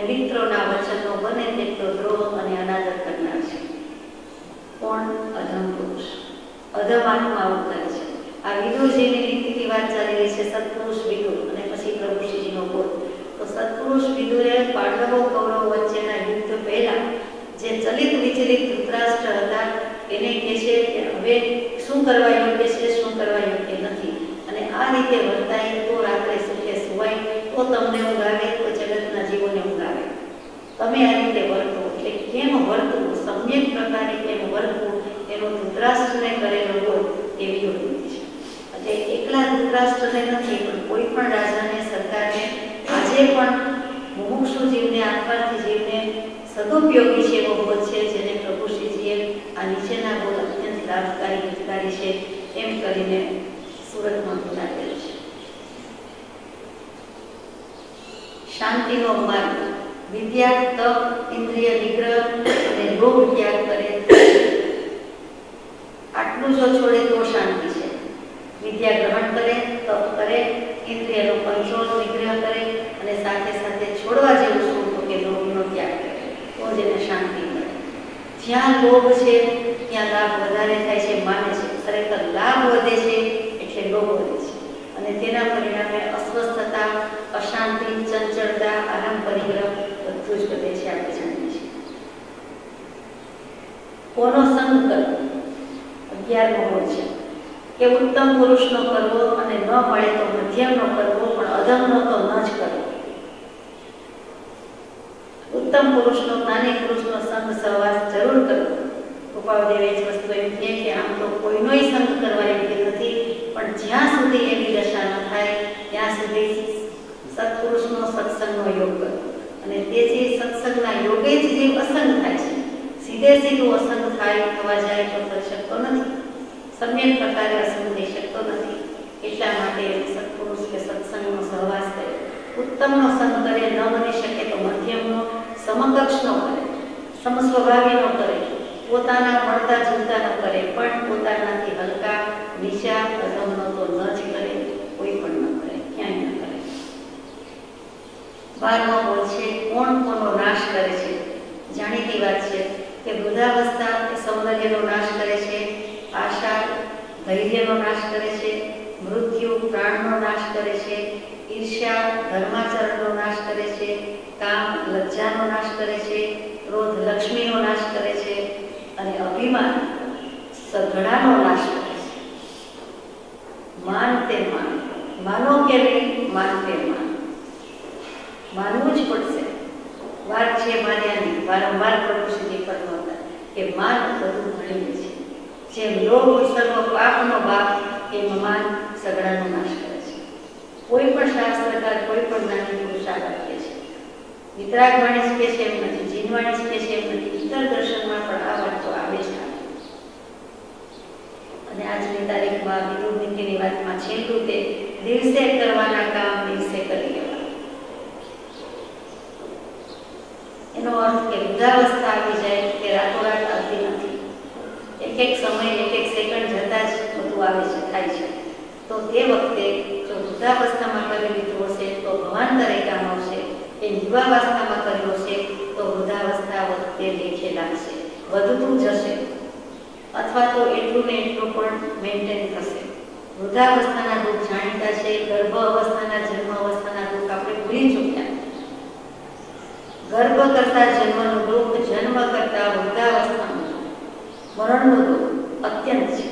મિત્રોના વચનનો બને તેટલો દ્રોહ અને અનાદર કરનાર છે. કોણ? અધમ પુરુષ. અધમ આત્માઓ કરે છે. આ વિદુરજીની નીતિની વાત ચાલી રહી છે, સત્પુરુષ વિદુર અને પછી પ્રભુ શ્રીજીનો બોધ. તો સત્પુરુષ વિદુરે પાંડવો કૌરવો વચ્ચેના યુદ્ધ પહેલા જે ચલિત વિચલિત ધૃતરાષ્ટ્ર હતા એને કહે છે કે હવે શું કરવા યોગ્ય છે, શું કરવા યોગ્ય નથી, અને આ રીતે વર્તાય તો રાત્રે સુખે સુવાય, તો તમને ઊંઘ આવે, તો જગતના જીવોને ઊંઘ આવે. તમે આ રીતે વર્તો. એટલે કેમ વર્તવું, સમ્યક પ્રકારે કેમ વર્તવું, એનો ધૃતરાષ્ટ્રને કરેલો બોધ એ વિદુરની છે. એટલે એકલા ધૃતરાષ્ટ્રને નથી, પણ કોઈ પણ રાજાને, સરકારને આજે પણ મુમુક્ષુ જીવને, આત્માર્થી જીવને સદુપયોગી છે એવો બોધ છે, જેને પ્રભુ શ્રીજીએ આ નીચેના બોધ અત્યંત લાભકારી, હિતકારી છે એમ કરીને સુરતમાં બોલાવેલું છે. શાંતિનો માર્ગ. વિદ્યા, તપ, ઇન્દ્રિય નિગ્રહ અને લોભ ત્યાગ કરે. આટલું જો છોડે તો શાંતિ છે. વિદ્યા ગ્રહણ કરે, તપ કરે, ઇન્દ્રિયનો કંટ્રોલ, નિગ્રહ કરે, અને સાથે સાથે છોડવા જેવું શું તો કે લોભનો ત્યાગ કરે, તો જેને શાંતિ મળે. જ્યાં લોભ છે ત્યાં લાભ વધારે થાય છે માને છે. ખરેખર લાભ વધે છે એટલે લોભ વધે છે, અને તેના પરિણામે અસ્વસ્થતા, અશાંતિ, ચંચળતા, આરામ, પરિગ્રહ બધું જ વધે છે. આપણે જાણીએ છીએ. કોનો સંગ કરવો? 11મો બોધ છે કે ઉત્તમ પુરુષનો કરવો, અને ન મળે તો મધ્યમનો કરવો, પણ અધમનો તો ન જ કરવો. ઉત્તમ પુરુષનો, જ્ઞાની પુરુષનો સંગ સહવાસ જરૂર કરવો. કૃપાદેવે જ વસ્તુ એમ કહે કે આમ તો કોઈનોય સંગ કરવા યોગ્ય નથી, પણ જ્યાં સુધી એવી દશા ન થાય ત્યાં સુધી સત્પુરુષનો સત્સંગનો યોગ કરવો. અને તેથી સત્સંગના યોગે જ જે અસંગ થાય છે, સીધે સીધું અસંગ થવા જાય તો થઈ શકતો નથી, સમ્યક પ્રકારે અસંગ થઈ શકતો નથી. એટલા માટે સત્પુરુષ કે સત્સંગનો સહવાસ કરે, ઉત્તમનો સંગ કરે, ન બની શકે તો મધ્યમનો, સમકક્ષનો કરે, સમસ્વભાવીનો કરે, પોતાના મળતા જુદા ન કરે, પણ પોતાનાથી હલકા, નીચા, અધમનો તો ન જ કરે, કોઈ પણ ન કરે, ક્યાંય ન કરે. 12મો બોધ છે કોણ કોનો નાશ કરે છે. જાણીતી વાત છે કે વૃદ્ધાવસ્થા એ સૌંદર્યનો નાશ કરે છે, આશા ધૈર્યનો નાશ કરે છે, મૃત્યુ પ્રાણનો નાશ કરે છે, ઈર્ષ્યા ધર્માચરણનો નાશ કરે છે, કામ લજ્જાનો નાશ કરે છે, ક્રોધ લક્ષ્મીનો નાશ કરે છે, અને અભિમાન સઘળાનો નાશ કરે છે. માન તે માન, માનો કે નહીં, માન તે માન, માનવું જ પડશે. વાર છે માન્યાની, વારંવાર પ્રભુ શ્રીજી ફરમાવતા કે માન બધું ભણી લે છે. જેમ લોભ સર્વ પાપનો બાપ, એમ માન સગડાનો નાશ કરે છે. કોઈ પણ શાસ્ત્રકાર, કોઈ પણ જ્ઞાની પુરુષ આ વાત કહે છે. વિતરાગ વાણી જ કહે છે એમ નથી, જીનવાણી જ કહે છે એમ નથી, ઇતર દર્શનમાં પણ આ વાત તો આવે જ આવે. અને આજની તારીખમાં વિદુર નીતિની વાતમાં છેલ્લું તે દિવસે કરવાના કામ દિવસે કરી લેવા. એનો અર્થ કે વૃદ્ધાવસ્થા આવી જાય કે રાતોરાત આવતી નથી. એક એક સમય, એક એક સેકન્ડ જતાં જ બધું આવે છે, થાય છે. તો તે વખતે જો વૃદ્ધાવસ્થામાં કરી લીધું હશે તો ભવાંતરે કામ આવશે. એ યુવાવસ્થામાં કર્યો છે તો વૃદ્ધાવસ્થા વખતે લેખે લાગશે, વધતું જશે, અથવા તો એટલું ને એટલું પણ મેન્ટેન થશે. વૃદ્ધાવસ્થાના દુઃખ જાણીતા છે, ગર્ભ અવસ્થાના, જન્મ અવસ્થાના દુઃખ આપણે ભૂલી ચૂક્યા. ગર્ભ કરતા જન્મનું દુઃખ, જન્મ કરતા વૃદ્ધાવસ્થાનું દુઃખ, મરણનું દુઃખ અત્યંત છે.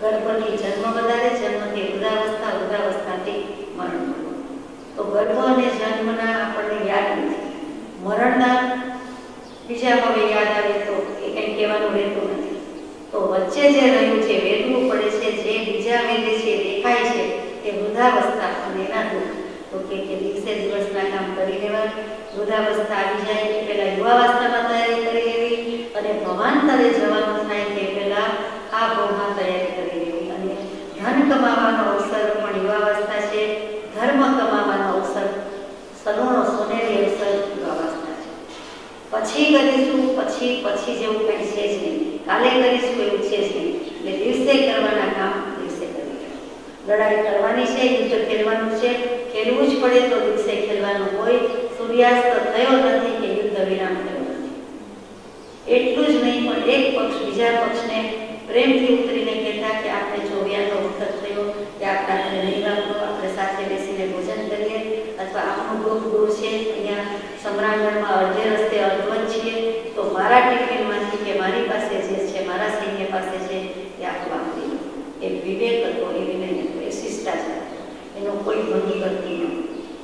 ગર્ભથી જન્મ વધારે, જન્મથી વૃદ્ધાવસ્થા, વૃદ્ધાવસ્થાથી મરણનું દુઃખ. તો ગર્ભ અને જન્મના આપણને યાદ નથી, મરણના બીજા હવે યાદ આવે તો એ કંઈ કહેવાનું રહેતું નથી. તો વચ્ચે જે રહ્યું છે, વેદવું પડે છે, જે બીજા વેદે છે, દેખાય છે, તે વૃદ્ધાવસ્થા અને એના દુઃખ. તો કે દિવસે દિવસના કામ કરી લેવા, વૃદ્ધાવસ્થા આવી જાય એ પહેલા યુવાવસ્થામાં તૈયારી કરી લેવી, અને ભવાંતરે જવાનું થાય તે પહેલા આ ભાવમાં તૈયારી કરી લેવી. અને ધન કમાવાનો અવસર પણ યુવાવસ્થા છે, ધર્મ કમાવાનો અવસર, સલોનો સોનેરી અવસર યુવાવસ્થા છે. પછી કરીશું, પછી જેવું કંઈ છે જ નહીં, કાલે કરીશું એવું છે જ નહીં. એટલે દિવસે કરવાના કામ દિવસે કરી લેવા. લડાઈ કરવાની છે, યુદ્ધ ખેલવાનું છે, ખેલવું જ પડે તો દિવસે ખેલવાનું હોય. સૂર્યાસ્ત થયો નથી કે યુદ્ધ વિરામ થયો નથી. એટલું જ નહીં, પણ એક પક્ષ બીજા પક્ષને પ્રેમથી ઉતરીને કહે સમરાંગણમાં અડધે રસ્તે અડધવત છીએ તો મારા ટિફિનમાંથી કે મારી પાસે જે છે, મારા સૈન્ય પાસે છે એ આપવા આપી દો. એ વિવેક હતો, એ વિનય હતો, એ શિષ્ટાચાર હતો. એનો કોઈ ભંગ કરતી ન.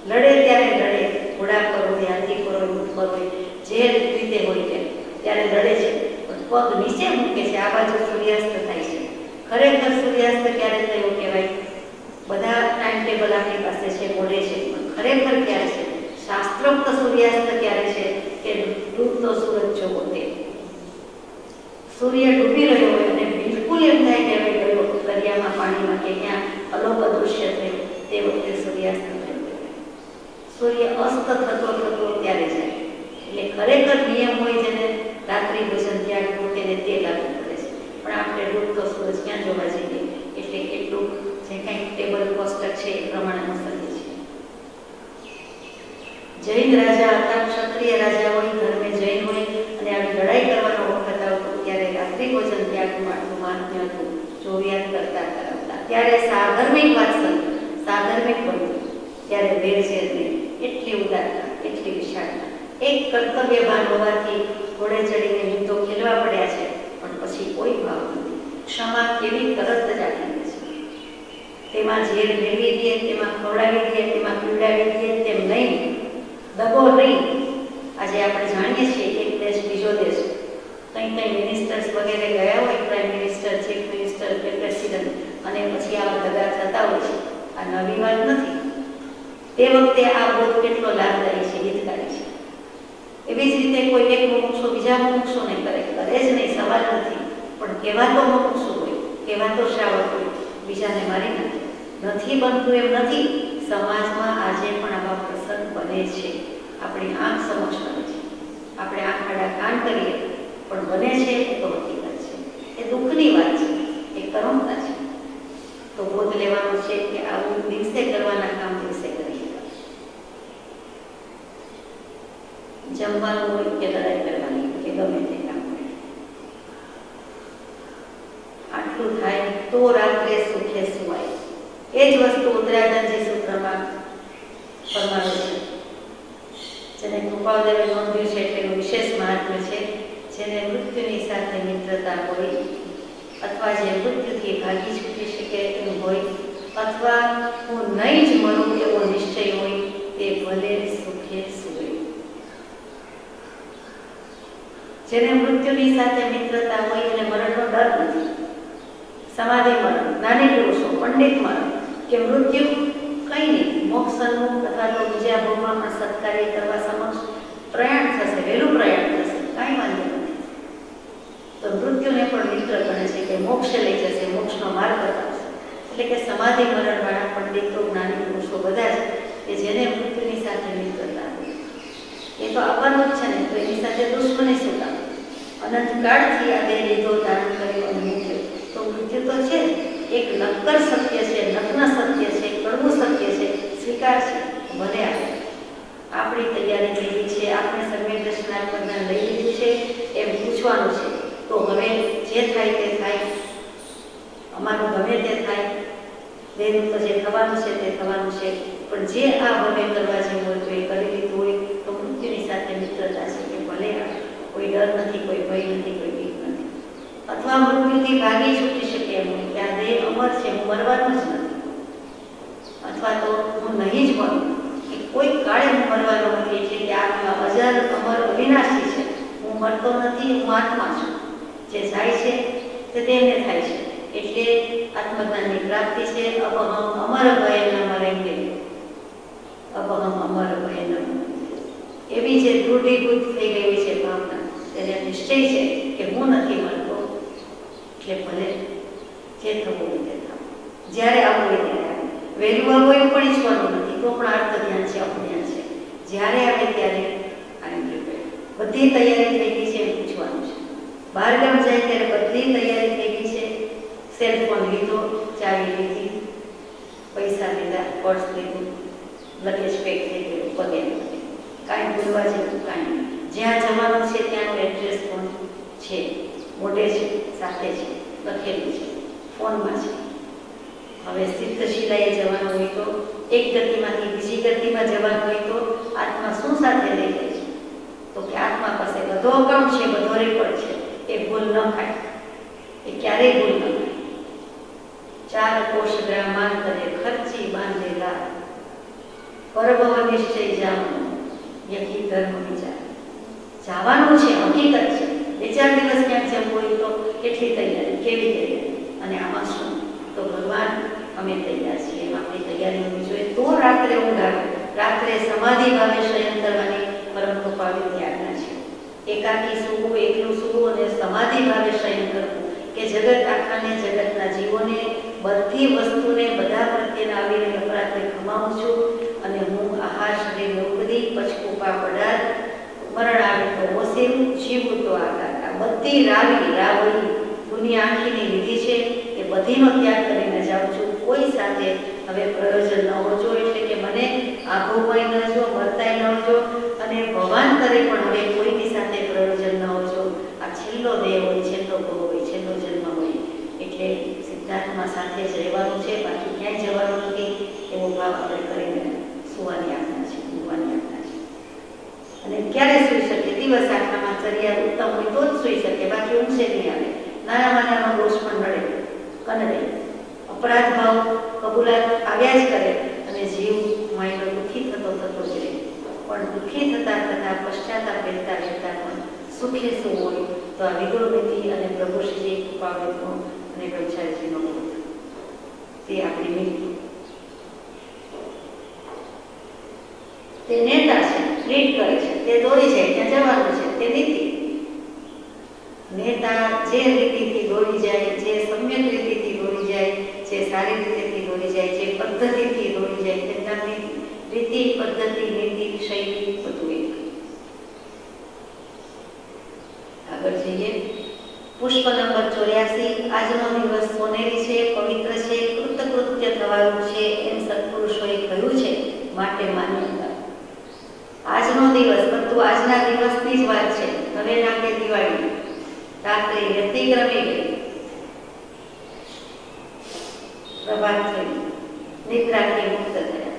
લડે ત્યારે લડે, ઘોડા પર હોય, હાથી પર હોય, ઊંટ પર હોય, જે રીતે હોય ત્યારે લડે છે, પણ પગ નીચે મૂકે છે. આ બાજુ સૂર્યાસ્ત થાય છે. ખરેખર સૂર્યાસ્ત ક્યારે થયો કહેવાય? બધા ટાઈમ ટેબલ આપણી પાસે છે, બોલે છે, પણ ખરેખર ક્યારે છે? શાસ્ત્રોક્ત સૂર્યાસ્ત ક્યારે છે? કે ડૂબતો સૂરજ જોવો તે. સૂર્ય ડૂબી રહ્યો હોય અને બિલકુલ એમ થાય કે હવે ગયો દરિયામાં, પાણીમાં કે ક્યાં અલોપ અદૃશ્ય થયું, તે વખતે સૂર્યાસ્ત થયો. સૂર્ય અસ્ત થતો ત્યારે જાય. એટલે ખરેખર નિયમ હોય જેને રાત્રિ ભોજન ત્યાગ તેને તે લાગુ પડે છે. પણ આપણે ડૂબતો સૂરજ ક્યાં જોવા જઈએ? એટલે એટલું જે કંઈક ટેબલ કોષ્ટક છે એ પ્રમાણે અનુસરીએ છીએ. જૈન રાજા હતા, ક્ષત્રિય રાજા હોય, ધર્મે જૈન હોય અને આવી લડાઈ કરવાનો વખત આવતો ત્યારે રાત્રિ ભોજન ત્યાગનું આટલું મહાત્મ્ય હતું. ચોરિયાત કરતા કરાવતા ત્યારે સાધર્મિક વાત્સલ્ય, સાધર્મિક બનતું ત્યારે વેરઝેર નહીં. એટલી ઉદારતા, એટલી વિશાળતા. એક કર્તવ્યભાન હોવાથી ઘોડે ચડીને યુદ્ધો ખેલવા પડ્યા છે, પણ પછી કોઈ ભાવ નથી. ક્ષમા કેવી તરત જ આપી છે. તેમાં ઝેર મેળવી દે, તેમાં ખવડાવી દે, તેમાં પીવડાવી દે તેમ નહીં, દબો નહીં. આજે આપણે જાણીએ છીએ એક દેશ બીજો દેશ કંઈ મિનિસ્ટર્સ વગેરે ગયા હોય, પ્રાઇમ મિનિસ્ટર, ચીફ મિનિસ્ટર કે પ્રેસિડન્ટ, અને પછી આવા દગા થતા હોય છે. આ નવી વાત નથી. તે વખતે આ બોધ કેટલો લાભદાયી છે, હિતકારી છે. એવી જ રીતે કોઈ એક મુમુક્ષુ બીજા મુમુક્ષુને કરે જ નહીં, સવાલ નથી. પણ કહેવાતો મુમુક્ષુ હોય, કહેવાતો શ્રાવક હોય, બીજાને મારી નથી બનતું એમ નથી. સમાજમાં આજે પણ આવા પ્રસંગ બને છે. આપણી આંખ સમક્ષ બને છે. આપણે આંખ આડા કાન કરીએ પણ બને છે, એ તો હકીકત છે. એ દુઃખની વાત છે, એ કરુણતા છે. તો બોધ લેવાનો છે કે આવું દિવસે કરવાના કામ દિવસે કરી શકાય. જમવાનું હોય કે લડાઈ કરવાની કે ગમે તે કામ હોય, આટલું થાય તો રાત્રે સુખે સુવાય. એ જ વસ્તુ ઉત્તરાધનજી સૂત્રમાં ફરમાવે છે, જેને કૃપાલદેવે નોંધ્યું છે એટલે એનું વિશેષ મહાત્મ્ય છે. જેને મૃત્યુની સાથે મિત્રતા હોય, અથવા જે મૃત્યુથી ભાગી છૂટી શકે એમ હોય, અથવા હું નહીં જ મરું એવો નિશ્ચય હોય, તે ભલે સુખે સુવે. જેને મૃત્યુની સાથે મિત્રતા હોય એને મરણનો ડર નથી. સમાધિ મરણ, જ્ઞાની પુરુષો, પંડિત મરણ કે મૃત્યુ કંઈ નહીં, મોક્ષનું અથવા તો બીજા ભોગમાં પણ સત્કાર્ય કરવા સમક્ષ પ્રયાણ થશે, વહેલું પ્રયાણ થશે, કાંઈ વાંધો નથી. તો મૃત્યુને પણ મિત્ર ગણે છે કે મોક્ષ લઈ જશે, મોક્ષનો માર્ગ બતાવશે. એટલે કે સમાધિ મરણવાળા પંડિતો, જ્ઞાની પુરુષો બધા જ કે જેને મૃત્યુની સાથે મિત્રતા હોય, એ તો આવવાનું જ છે ને, તો એની સાથે દુશ્મની શું કામ? અનંતકાળથી આ દેહ લીધો, ધારણ કર્યો અને મૂક્યો, તો મૃત્યુ તો છે. એક નક્કર સત્ય છે, નગ્ન સત્ય છે, કડવું સત્ય છે, સ્વીકાર છે. ભલે આપણી તૈયારી થઈ ગઈ છે, આપણે સમ્યક દર્શનાત્મક જ્ઞાન લઈ લીધું છે, એમ પૂછવાનું છે. તો હવે જે થાય તે થાય, અમારું ગમે તે થાય, દેહનું તો જે થવાનું છે તે થવાનું છે. પણ જે આ ભલે કરવા જેવું હોય તો એ કરી લીધું હોય તો મૃત્યુની સાથે મિત્રતા છે કે ભલે કોઈ ડર નથી, કોઈ ભય નથી, કોઈ બીક નથી. અથવા મૃત્યુથી ભાગી છૂટી શકે એમ હોય કે આ દેહ અમર છે, હું મરવાનું જ નથી, અથવા તો હું નહીં જ મરું, કે કોઈ કાળે હું મરવાનો નથી. એટલે કે આ અજર અમર અવિનાશી છે, હું મરતો નથી, હું આત્મા છું. જે જાય છે તે તેને થાય છે. એટલે આત્મજ્ઞાનની પ્રાપ્તિ છે. અપહમ અમર ભય ન મરેંગે, અપહમ અમર ભય ન. એવી જે દૃઢીભૂત થઈ ગઈ છે ભાવના, તેને નિશ્ચય છે કે હું નથી મરતો, એટલે ભલે જે થવું હોય તે થવું, જ્યારે આવું હોય ત્યારે વહેલું આવું એવું પણ ઈચ્છવાનું નથી, તો પણ આર્થ ધ્યાન છે, અપધ્યાન છે. જ્યારે આવે ત્યારે બધી તૈયારી થઈ ગઈ છે એમ પૂછવાનું છે. બહાર ગામ જાય ત્યારે બધી તૈયારી થઈ ગઈ છે, સેલફોન લીધો, ચાવી લીધી, પૈસા લીધા, પર્સ લીધું, લગેજ પેક થઈ ગયું, વગેરે. કાંઈ ભૂલવા જેવું કાંઈ નહીં. જ્યાં જવાનું છે ત્યાંનું એડ્રેસ પણ છે, મોઢે છે, સાથે છે, લખેલું છે, ફોનમાં છે. હવે સિદ્ધશિલાએ જવાનું હોય તો એક ગતિમાંથી બીજી ગતિમાં જવાનું હોય તો આત્મા શું સાથે લઈ જાય છે? બધો અકાઉન્ટ છે, બધો રેકોર્ડ છે, એ ભૂલ ન થાય, એ ક્યારેય ભૂલ ન થાય. 4 કોષ ગ્રામાંતરે ખર્ચી બાંધેલા પરભવ નિશ્ચય જામનું યકી ધર્મ વિચાર. જવાનું છે, હકીકત છે. 2-4 દિવસ ક્યાંક જવું હોય તો કેટલી તૈયારી, કેવી તૈયારી, અને આમાં શું? તો ભગવાન અમે તૈયાર છીએ, એમ આપણી તૈયારી હોવી જોઈએ. તો રાત્રે ઊંઘ આવે. રાત્રે સમાધિ ભાવે શયન કરવાની પરમ કૃપાની આજ્ઞા છે. એકાકી સૂવું, એકલું સૂવું અને સમાધિ ભાવે શયન કરવું, કે જગત આખાને, જગતના જીવોને, બધી વસ્તુને, બધા પ્રત્યેના આવીને અપરાધને ખમાવું છું, અને હું આહાર શરીર ઉપદી પચકુપા પડાર મરણ આવે તો ઓસેવું, જીવું તો આકાર. આ બધી રાવડી દુનિયા આખીની લીધી છે, એ બધીનો ત્યાગ કરીને જાઉં છું. કોઈ સાથે હવે પ્રયોજન ન હોજો, એટલે કે મને આઘોમાંય ન જો, મરતાય ન જો, અને ભવાંતરે પણ હવે કોઈની સાથે પ્રયોજન ન હોજો. આ છેલ્લો દેહ હોય, છેલ્લો ભોગ હોય, છેલ્લો જન્મ હોય, એટલે સિદ્ધાર્થમાં સાથે જ રહેવાનું છે, બાકી ક્યાંય જવાનું નથી. એવો ભાવ આપણે કરીને સુવાની આજ્ઞા છે, ઊંઘવાની આજ્ઞા છે. અને ક્યારે સૂઈ શકે? દિવસ આખામાં ચર્યા ઉત્તમ હોય તો જ સૂઈ શકે, બાકી ઊંઘશે નહીં આવે. નાનામાં નાનો દોષ પણ નડે, કનડે, અપરાધ ભાવ કબૂલાત આવ્યા જ કરે, અને જીવ માયનો દુઃખી થતો જ રહે. પણ દુઃખી થતાં પશ્ચાતાપ રહેતા પણ સુખી શું હોય? તો આ વિદુર નીતિ અને પ્રભુશ્રી કૃપાવૃતનો અને કંસારીજીનો બોધ, તે આપણી નીતિ. તે નેતા છે, લીડ કરે છે, તે દોરી જાય ત્યાં જવાનું છે, તે નીતિ. નેતા જે રીતિથી દોરી જાય, જે સમ્યક રીતિથી દોરી જાય, જે સારી રીતેથી દોરી જાય, જે પદ્ધતિથી દોરી જાય, તેમના રીતિ, પદ્ધતિ, નીતિ, શૈલી બધું એક. આગળ જઈએ. પુષ્પ નંબર 84. આજનો દિવસ સોનેરી છે, પવિત્ર છે, કૃતકૃત્ય થવાનું છે, એમ સત્પુરુષોએ કહ્યું છે, માટે માન્યતા. આજનો દિવસ, બધું આજના દિવસની જ વાત છે. હવે નાખે દિવાળી, રાત્રે વ્યતિક્રમી ગઈ, પ્રભાત થઈ, નિદ્રાથી મુક્ત થયા.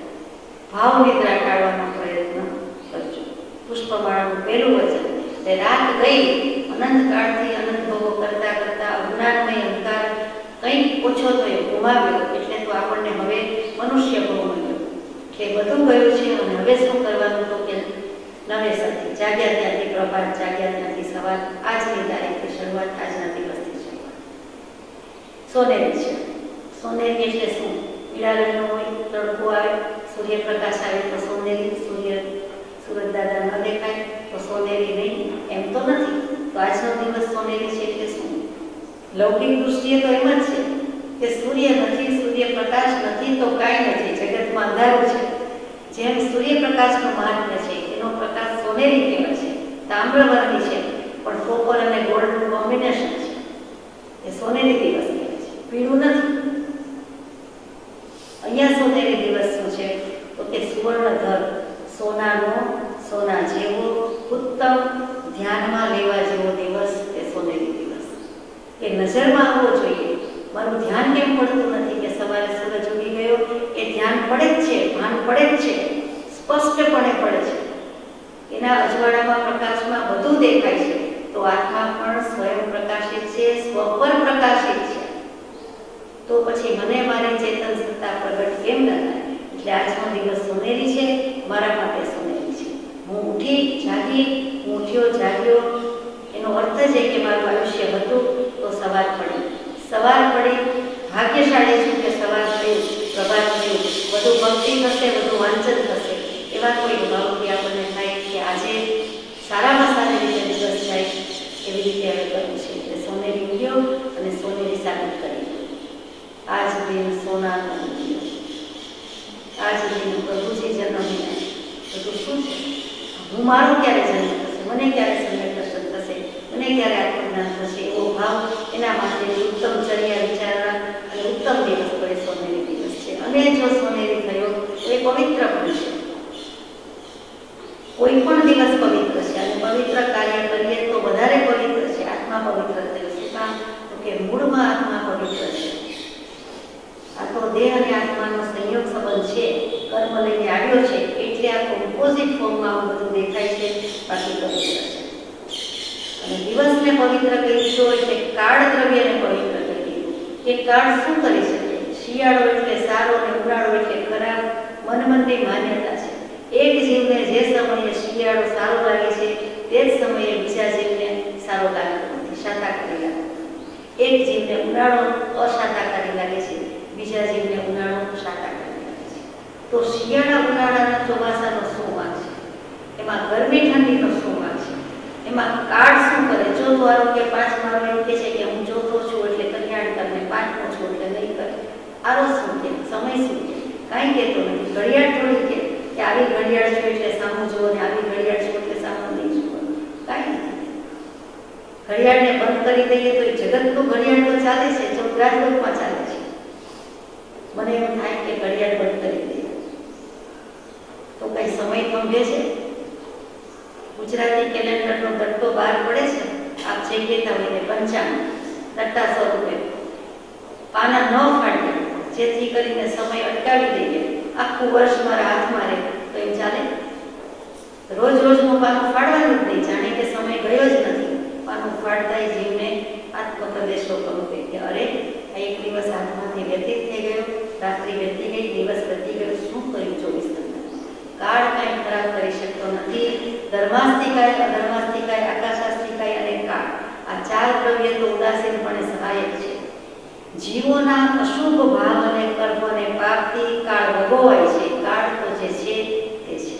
ભાવ નિદ્રા ટાળવાનો પ્રયત્ન કરજો. પુષ્પમાળાનું પહેલું વચન. એટલે રાત ગઈ, અનંતકાળથી અનંત ભોગો કરતા કરતા અજ્ઞાનમય અંધકાર કંઈક ઓછો થયો, ગુમાવ્યો, એટલે તો આપણને હવે મનુષ્ય ભોગ મળ્યો. કે બધું ગયું છે, અને હવે શું કરવાનું? તો કે નવેસરથી જાગ્યા ત્યાંથી પ્રભાત, જાગ્યા ત્યાંથી સવાર, આજની તારીખથી શરૂઆત, આજના દિવસથી શરૂઆત. સોનેરી છે. સોનેરી એટલે શું? પીળા રંગનો હોય, તડકો આવે, સૂર્યપ્રકાશ આવે તો સોનેરી, સૂરજ દાદા ન દેખાય તો સોનેરી નહીં, એમ તો નથી. તો આજનો દિવસ સોનેરી છે એટલે શું? લૌકિક દૃષ્ટિએ તો એમ જ છે કે સૂર્ય નથી, સૂર્યપ્રકાશ નથી તો કાંઈ નથી, જગતમાં અંધારું છે. જેમ સૂર્યપ્રકાશનું મહાત્મ્ય છે, એનો પ્રકાશ સોનેરી કહેવાય છે, તામ્રવર્ણી છે, પણ કોપર અને ગોલ્ડનું કોમ્બિનેશન છે, એ સોનેરી દિવસ કહેવાય છે, પીળું નથી. અહીંયા સોનેરી દિવસ શું છે? તો કે સુવર્ણધર, સોનાનો, સોના જેવો, ઉત્તમ, ધ્યાનમાં લેવા જેવો દિવસ એ સોનેરી દિવસ. એ નજરમાં આવવો જોઈએ. મારું ધ્યાન કેમ પડતું નથી કે સવારે સૂરજ ઉગી ગયો? એ ધ્યાન પડે જ છે, ભાન પડે જ છે, સ્પષ્ટપણે પડે છે. એના અજવાળામાં, પ્રકાશમાં બધું દેખાય છે. તો આત્મા પણ સ્વયં પ્રકાશિત છે, સ્વ પર પ્રકાશિત છે. તો પછી મને મારી ચેતન સત્તા પ્રગટ કેમ ન થાય? એટલે આજનો દિવસ સોનેરી છે, મારા માટે સોનેરી છે. હું ઉઠી, જાગી, હું ઉઠ્યો, જાગ્યો, એનો અર્થ છે કે મારું આયુષ્ય હતું તો સવાર પડી. સવાર પડી, ભાગ્યશાળી છું કે સવાર થયું, પ્રભાત થયું, બધું ભક્તિ થશે, બધું વાંચન થશે. એવા કોઈ ભાવથી આપણને થાય કે આજે સારામાં સારી રીતે દિવસ જાય, એવી રીતે હવે કરવું છે. એટલે સોનેરી ઉઠ્યો અને સોનેરી સાબિત કરી. આજ દિન સોનાનો ઉઠ્યો, આજ દિન પ્રભુજી જન્મ્યા. બધું શું છે? હું મારો ક્યારે જન્મ થશે, મને ક્યારે સમ્યક દર્શન થશે, મને ક્યારે આત્મજ્ઞાન થશે, એવો ભાવ, એના માટે ઉત્તમ ચર્યા વિચારણા અને ઉત્તમ દિવસ તો એ સોનેરી દિવસ છે. અને જો સોનેરી થયો તો એ પવિત્ર પણ છે. કોઈ પણ દિવસ પવિત્ર છે, અને પવિત્ર કાર્ય કરીએ તો વધારે પવિત્ર છે. આત્મા પવિત્ર થયો. શું કામ? તો કે મૂળમાં આત્મા પવિત્ર છે. આ તો દેહ અને આત્માનો સંયોગ સંબંધ છે, કર્મ લઈને આવ્યો છે, એટલે આ કોમ્પોઝિટ ફોર્મમાં આવું બધું દેખાય છે, બાકી પવિત્ર છે. દિવસને પવિત્ર કરી દીધો એટલે કાળ દ્રવ્યને પવિત્ર કરી દીધું. એ કાળ શું કરી શકે? શિયાળો એટલે સારો અને ઉનાળો એટલે ખરાબ મનમનની માન્યતા છે. એક જીવને જે સમયે શિયાળો સારો લાગે છે તે જ સમયે બીજા જીવને સારો લાગતો નથી, શાકાહારી લાગે. એક જીવને ઉનાળો અશાકાહારી લાગે છે, બીજા જીવને ઉનાળો શાકાહારી લાગે છે. તો શિયાળા ઉનાળાના ચોમાસાનો શું વાંક છે? એમાં ગરમી ઠંડીનો શું વાંક છે? એમાં કાળ શું કરે? ચોથો આરો કે પાંચમો આરો એમ કહે છે કે હું ચોથો છું એટલે કલ્યાણ કરને, પાંચમો છું એટલે નહીં કરે. આરો શું કે? સમય શું કે? કાંઈ કહેતો નથી. ઘડિયાળ થોડી કે આવી ઘડિયાળ છું એટલે સામું જુઓ ને આવી ઘડિયાળ છું એટલે સામું નહીં જુઓ, કાંઈ નથી. ઘડિયાળને બંધ કરી દઈએ તો એ જગતનું ઘડિયાળ તો ચાલે છે, જો રાજલોકમાં ચાલે છે. મને એવું થાય કે ઘડિયાળ બંધ કરી દઈએ તો કઈ સમય થંભે છે? ગુજરાતી કેલેન્ડરનો દટ્ટો બહાર પડે છે, આપ જઈ કહેતા હોય ને 55 દટ્ટા 100 રૂપિયા, પાના ન ફાડીએ જેથી કરીને સમય અટકાવી દઈએ, આખું વર્ષ મારા હાથમાં રહે તો એમ ચાલે? રોજ રોજનું પાનું ફાડવાનું જ નહીં, જાણે કે સમય ગયો જ નથી. પાનું ફાડતા જીવને આત્મપ્રદેશો કરું કે અરે આ એક દિવસ હાથમાંથી વ્યતીત થઈ ગયો, રાત્રિ વ્યતી ગઈ, દિવસ વ્યતી ગયો, શું કર્યું 24 કલાક? કાળ કાંઈ ખરાબ કરી શકતો નથી. ધર્માસ્તિકાય, અધર્માસ્તિકાય, આકાશાસ્તિકાય અને કાળ, આ ચાર દ્રવ્ય તો ઉદાસીનપણે સહાયક છે. જીવોના અશુભ ભાવ અને કર્મ અને પાપથી કાળ ભોગવાય છે. કાળ તો જે છે તે છે,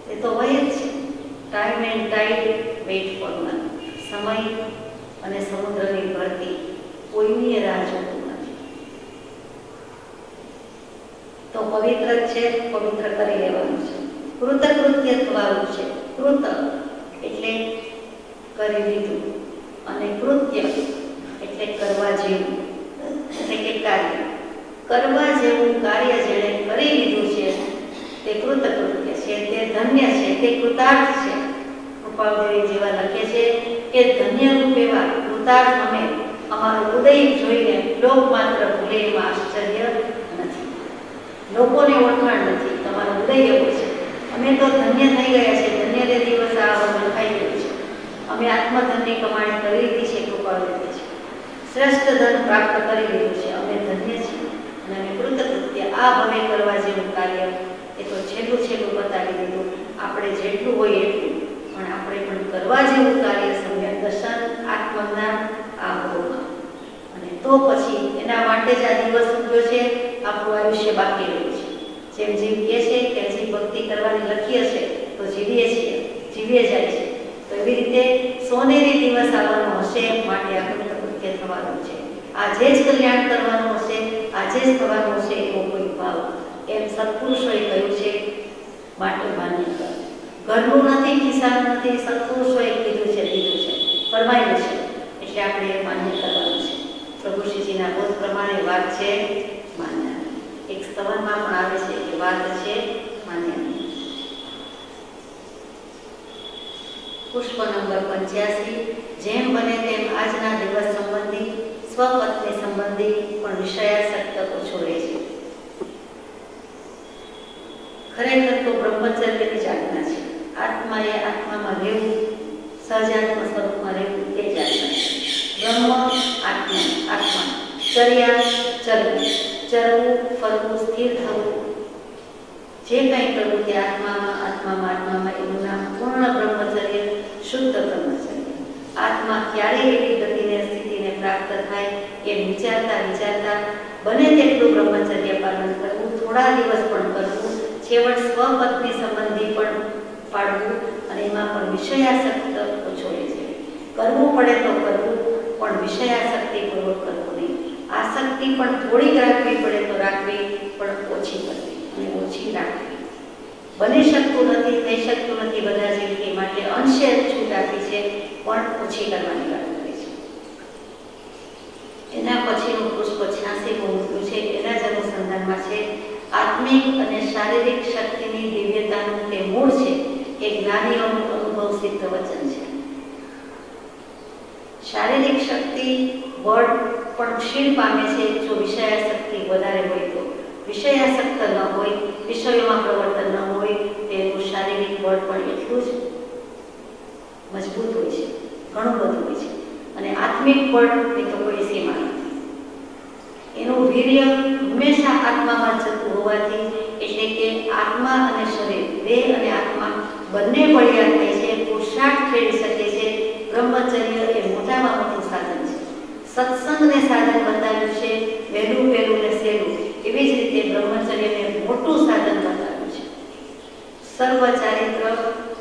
તે તો વય જ છે. Time and ટાઈડ weight four none. સમય અને સમુદ્રની ભરતી કોઈની રાહ જોતું નથી. તો પવિત્ર છે, પવિત્ર કરી લેવાનું છે. કૃતકૃત્યત્વવાળું છે. કૃત એટલે કરી દીધું અને કૃત્ય એટલે કરવા જેવું, એટલે કે કાર્ય. કરવા જેવું કાર્ય જેણે કરી લીધું છે તે કૃતકૃત્ય છે, તે ધન્ય છે, તે કૃતાર્થ છે. કૃપાળદેવી જેવા લખે છે કે ધન્ય રૂપ એવા કૃતાર્થ અમે, અમારું ઉદય જોઈને લોક માત્ર ભૂલે એમાં આશ્ચર્ય નથી. લોકોને ઓળખાણ નથી, તમારું ઉદય એવું છે. અમે તો ધન્ય થઈ ગયા છે, ધન્ય તે દિવસ આ લખાઈ ગયું છે. અમે આત્મધનની કમાણી કરી લીધી છે, કૃપાળદેવી છે. શ્રેષ્ઠ ધન પ્રાપ્ત કરી લીધું છે, અમે ધન્ય છીએ અને અમે કૃતકૃત્ય. આ ભવે કરવા જેવું કાર્ય એ તો છેલ્લું બતાવી દીધું. આપણે જેટલું હોય એટલું, પણ આપણે પણ કરવા જેવું કાર્ય સમ્યક દર્શન, આત્મજ્ઞાન આ ભોગમાં. અને તો પછી એના માટે જ આ દિવસ ઉગ્યો છે, આપણું આયુષ્ય બાકી રહ્યું છે. જેમ જીવ કહે છે કે હજી ભક્તિ કરવાની લખી હશે તો જીવીએ છીએ, જીવીએ જાય છે. તો એવી રીતે સોનેરી દિવસ આવવાનો હશે, માટે આ કૃતકૃત્ય થવાનું છે. આજે જ કલ્યાણ કરવાનું હશે, આજે જ થવાનું હશે એવો કોઈ ભાવ, એમ સત્પુરુષોએ કહ્યું છે. માટે માન્ય કર. ઘરનું નથી, ખિસ્સાનું નથી, સત્પુરુષોએ કીધું છે, દીધું છે, ફરમાયેલું છે, એટલે આપણે માન્ય કરવાનું છે. પ્રભુ શ્રીજીના બોધ પ્રમાણે વાત છે માન્ય. એક સ્તવનમાં પણ આવે છે કે વાત છે માન્ય. પુષ્પ નંબર 85. જેમ બને તેમ આજના દિવસ સંબંધી, સ્વપત્ની સંબંધી પણ વિષયાસક્ત ઓછો રહે છે. ખરેખર તો બ્રહ્મચર્યની જ આજ્ઞા છે. આત્માએ આત્મામાં રહેવું, સહજાત્મ સ્વરૂપમાં રહેવું તે જ આજ્ઞા છે. બ્રહ્મ આત્મા, ચર્યા ચરવું, ચરવું, ફરવું, સ્થિર થવું, જે કંઈ કરવું તે આત્મામાં એનું નામ પૂર્ણ બ્રહ્મચર્ય, શુદ્ધ બ્રહ્મચર્ય. આત્મા ક્યારેય એવી ગતિને સ્થિતિને પ્રાપ્ત થાય એમ વિચારતા બને તેટલું બ્રહ્મચર્ય પાલન કરવું, થોડા દિવસ પણ કરવું, છેવટ સ્વપત્ની સંબંધી પણ પાડવું, અને એમાં પણ વિષયાસક્ત ઓછો રહે છે. કરવું પડે તો કરવું, પણ વિષયાસક્તિપૂર્વક કરવું નહીં. આસક્તિ પણ થોડીક રાખવી પડે તો રાખવી, પણ ઓછી કરવી અને ઓછી રાખવી. બની શકતું નથી, થઈ શકતું નથી બધા જીવથી, માટે અંશે છૂટ આપી છે, પણ ઓછી કરવાની વાત કરી છે. એના પછીનું પુષ્પ 86 મૂક્યું છે. એના જ અનુસંધાનમાં છે આત્મિક અને શારીરિક શક્તિની દિવ્યતાનું તે મૂળ છે. એ જ્ઞાનીઓનું અનુભવ સિદ્ધ વચન છે. શારીરિક શક્તિ બળ પણ ક્ષીણ પામે છે જો વિષયાસક્તિ વધારે હોય તો. વિષયાસક્ત ન હોય, વિષયોમાં પ્રવર્તન ન હોય, તેનું શારીરિક બળ પણ એટલું જ મજબૂત હોય છે. ઘણું બધું હોય છે. અને આત્મિક બળ એ તો કોઈ સીમા નથી. એનું વીર્ય હંમેશા આત્મામાં જતું હોવાથી, એટલે કે આત્મા અને શરીર, દેહ અને આત્મા બંને બળિયા થાય છે, પુરુષાર્થ ખેડી શકે છે. બ્રહ્મચર્ય એ મોટામાં મોટું સાધન છે. સત્સંગને સાધન બતાવ્યું છે, વહેલું પહેલું ને સહેલું. એવી જ રીતે બ્રહ્મચર્યને મોટું સાધન બતાવ્યું છે. સર્વ ચારિત્ર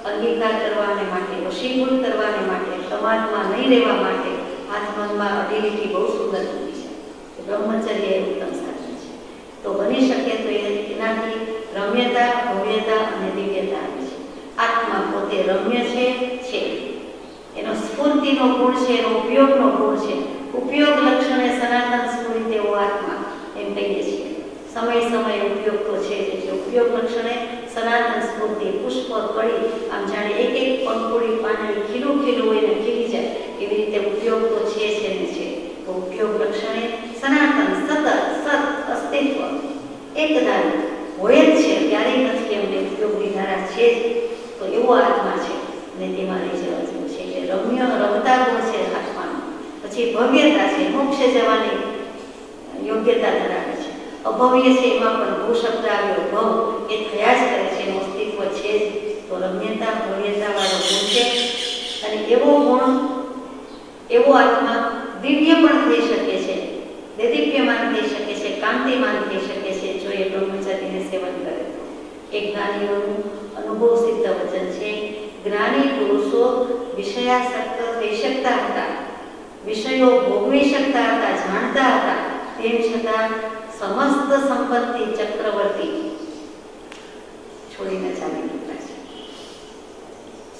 અંગીકાર કરવાને માટે, વશીભૂત કરવાને માટે, પ્રમાદમાં નહીં રહેવા માટે આત્મનમાં અઢીરીથી બહુ સુંદર મૂકી છે. બ્રહ્મચર્ય એ ઉત્તમ સાધન છે. તો બની શકે તો એનાથી રમ્યતા, ભવ્યતા અને દિવ્યતા આવે છે. આત્મા પોતે રમ્ય છે. એનો સ્ફૂર્તિનો ગુણ છે, એનો ઉપયોગનો ગુણ છે. ઉપયોગ લક્ષણે સનાતન સ્ફૂર્તિ તેવો આત્મા એમ કહીએ છીએ. સમય સમય ઉપયોગ તો છે, એટલે ઉપયોગ લક્ષણે સનાતન સ્ફૂર્તિ, પુષ્પ, કળી, આમ જાણે એક એક પંખુડી પાંદડી ખીલું ખીલું હોય ને ખીલી જાય, એવી રીતે ઉપયોગ તો છે ને છે. તો ઉપયોગ લક્ષણે સનાતન, સતત, સત, અસ્તિત્વ એકધારું હોય જ છે, ક્યારેય નથી એમને ઉપયોગની ધારા છે જ. તો એવો આત્મા છે અને તેમાં રહી જવા જેવું છે. એટલે રમ્ય, રમતા ગુણ છે આત્માનો. પછી ભવ્યતા છે, મોક્ષે જવાની યોગ્યતા ધરાવે છે. અભવ્ય છે, એમાં પણ ભૂ શબ્દ આવ્યો, ભવ એ થયા જ કરે છે, એનું અસ્તિત્વ છે જ. તો રમ્યતા, ભવ્યતા વાળો ગુણ છે. અને એવો ગુણ, એવો આત્મા દિવ્ય પણ થઈ શકે છે, દેદીપ્યમાન થઈ શકે છે, કાંતિમાન થઈ શકે છે, જો એ બ્રહ્મચર્યને સેવન કરે તો. એ જ્ઞાનીઓનું અનુભવ સિદ્ધ વચન છે. જ્ઞાની પુરુષો વિષયાસક્ત થઈ શકતા હતા, વિષયો ભોગવી શકતા હતા, જાણતા હતા, તેમ છતાં સમસ્ત સંપત્તિ ચક્રવર્તી છોડીને ચાલી નીકળ્યા છે.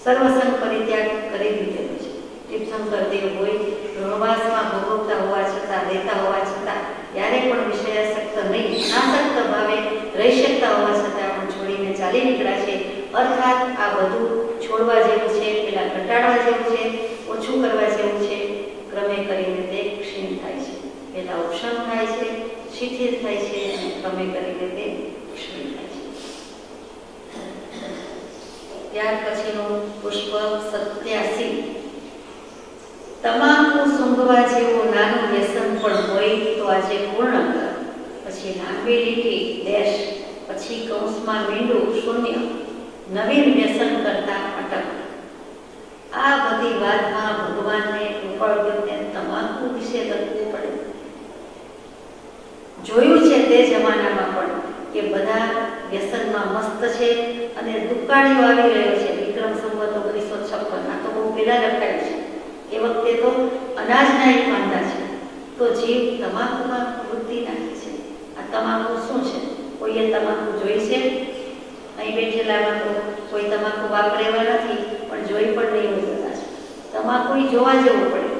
સર્વસંગ પરિત્યાગ કરી દીધેલો છે. તીર્થંકર દેવ હોય, ગૃહવાસમાં ભોગવતા હોવા છતાં, રહેતા હોવા છતાં, ત્યારે પણ વિષયાસક્ત નહીં, અનાસક્ત ભાવે રહી શકતા હોવા છતાં પણ છોડીને ચાલી નીકળ્યા છે. અર્થાત આ બધું છોડવા જેવું છે, પેલા ઘટાડવા જેવું છે, ઓછું કરવા જેવું છે. ક્રમે કરીને તે ક્ષીણ થાય છે. પેલા ઉપશમ થાય છે, શિથિલ થાય છે, અને ક્રમે કરીને તે ક્ષીણ થાય છે. ત્યાર પછીનું પુષ્પ 87. તમાકુ સૂંઘવા જેવું નાનું વ્યસન પણ હોય તો આજે પૂર્ણ કર. પછી લાંબી લીટી ડેશ, પછી કૌંસમાં મીંડું શૂન્ય, નવીન વ્યસન કરતા અટક. આ બધી વાતમાં ભગવાનને ઉપળગતને તમાકુ વિશે લખવું પડે. જોયું છે તે જમાનામાં પણ કે બધા વ્યસનમાં મસ્ત છે અને દુકાળીઓ આવી રહ્યો છે. વિક્રમ સંવત 1956 આ તો બહુ પહેલા લખાયું છે. એ વખતે તો અનાજના એક વાંધા છે, તો જીવ તમાકુમાં વૃત્તિ નાખે છે. આ તમાકુ શું છે? કોઈએ તમાકુ જોઈ છે? અહીં બેઠેલામાં તો કોઈ તમાકુ વાપરેવા નથી, પણ જોઈ પણ નહીં હોય કદાચ. તમાકુ જોવા જવું પડે.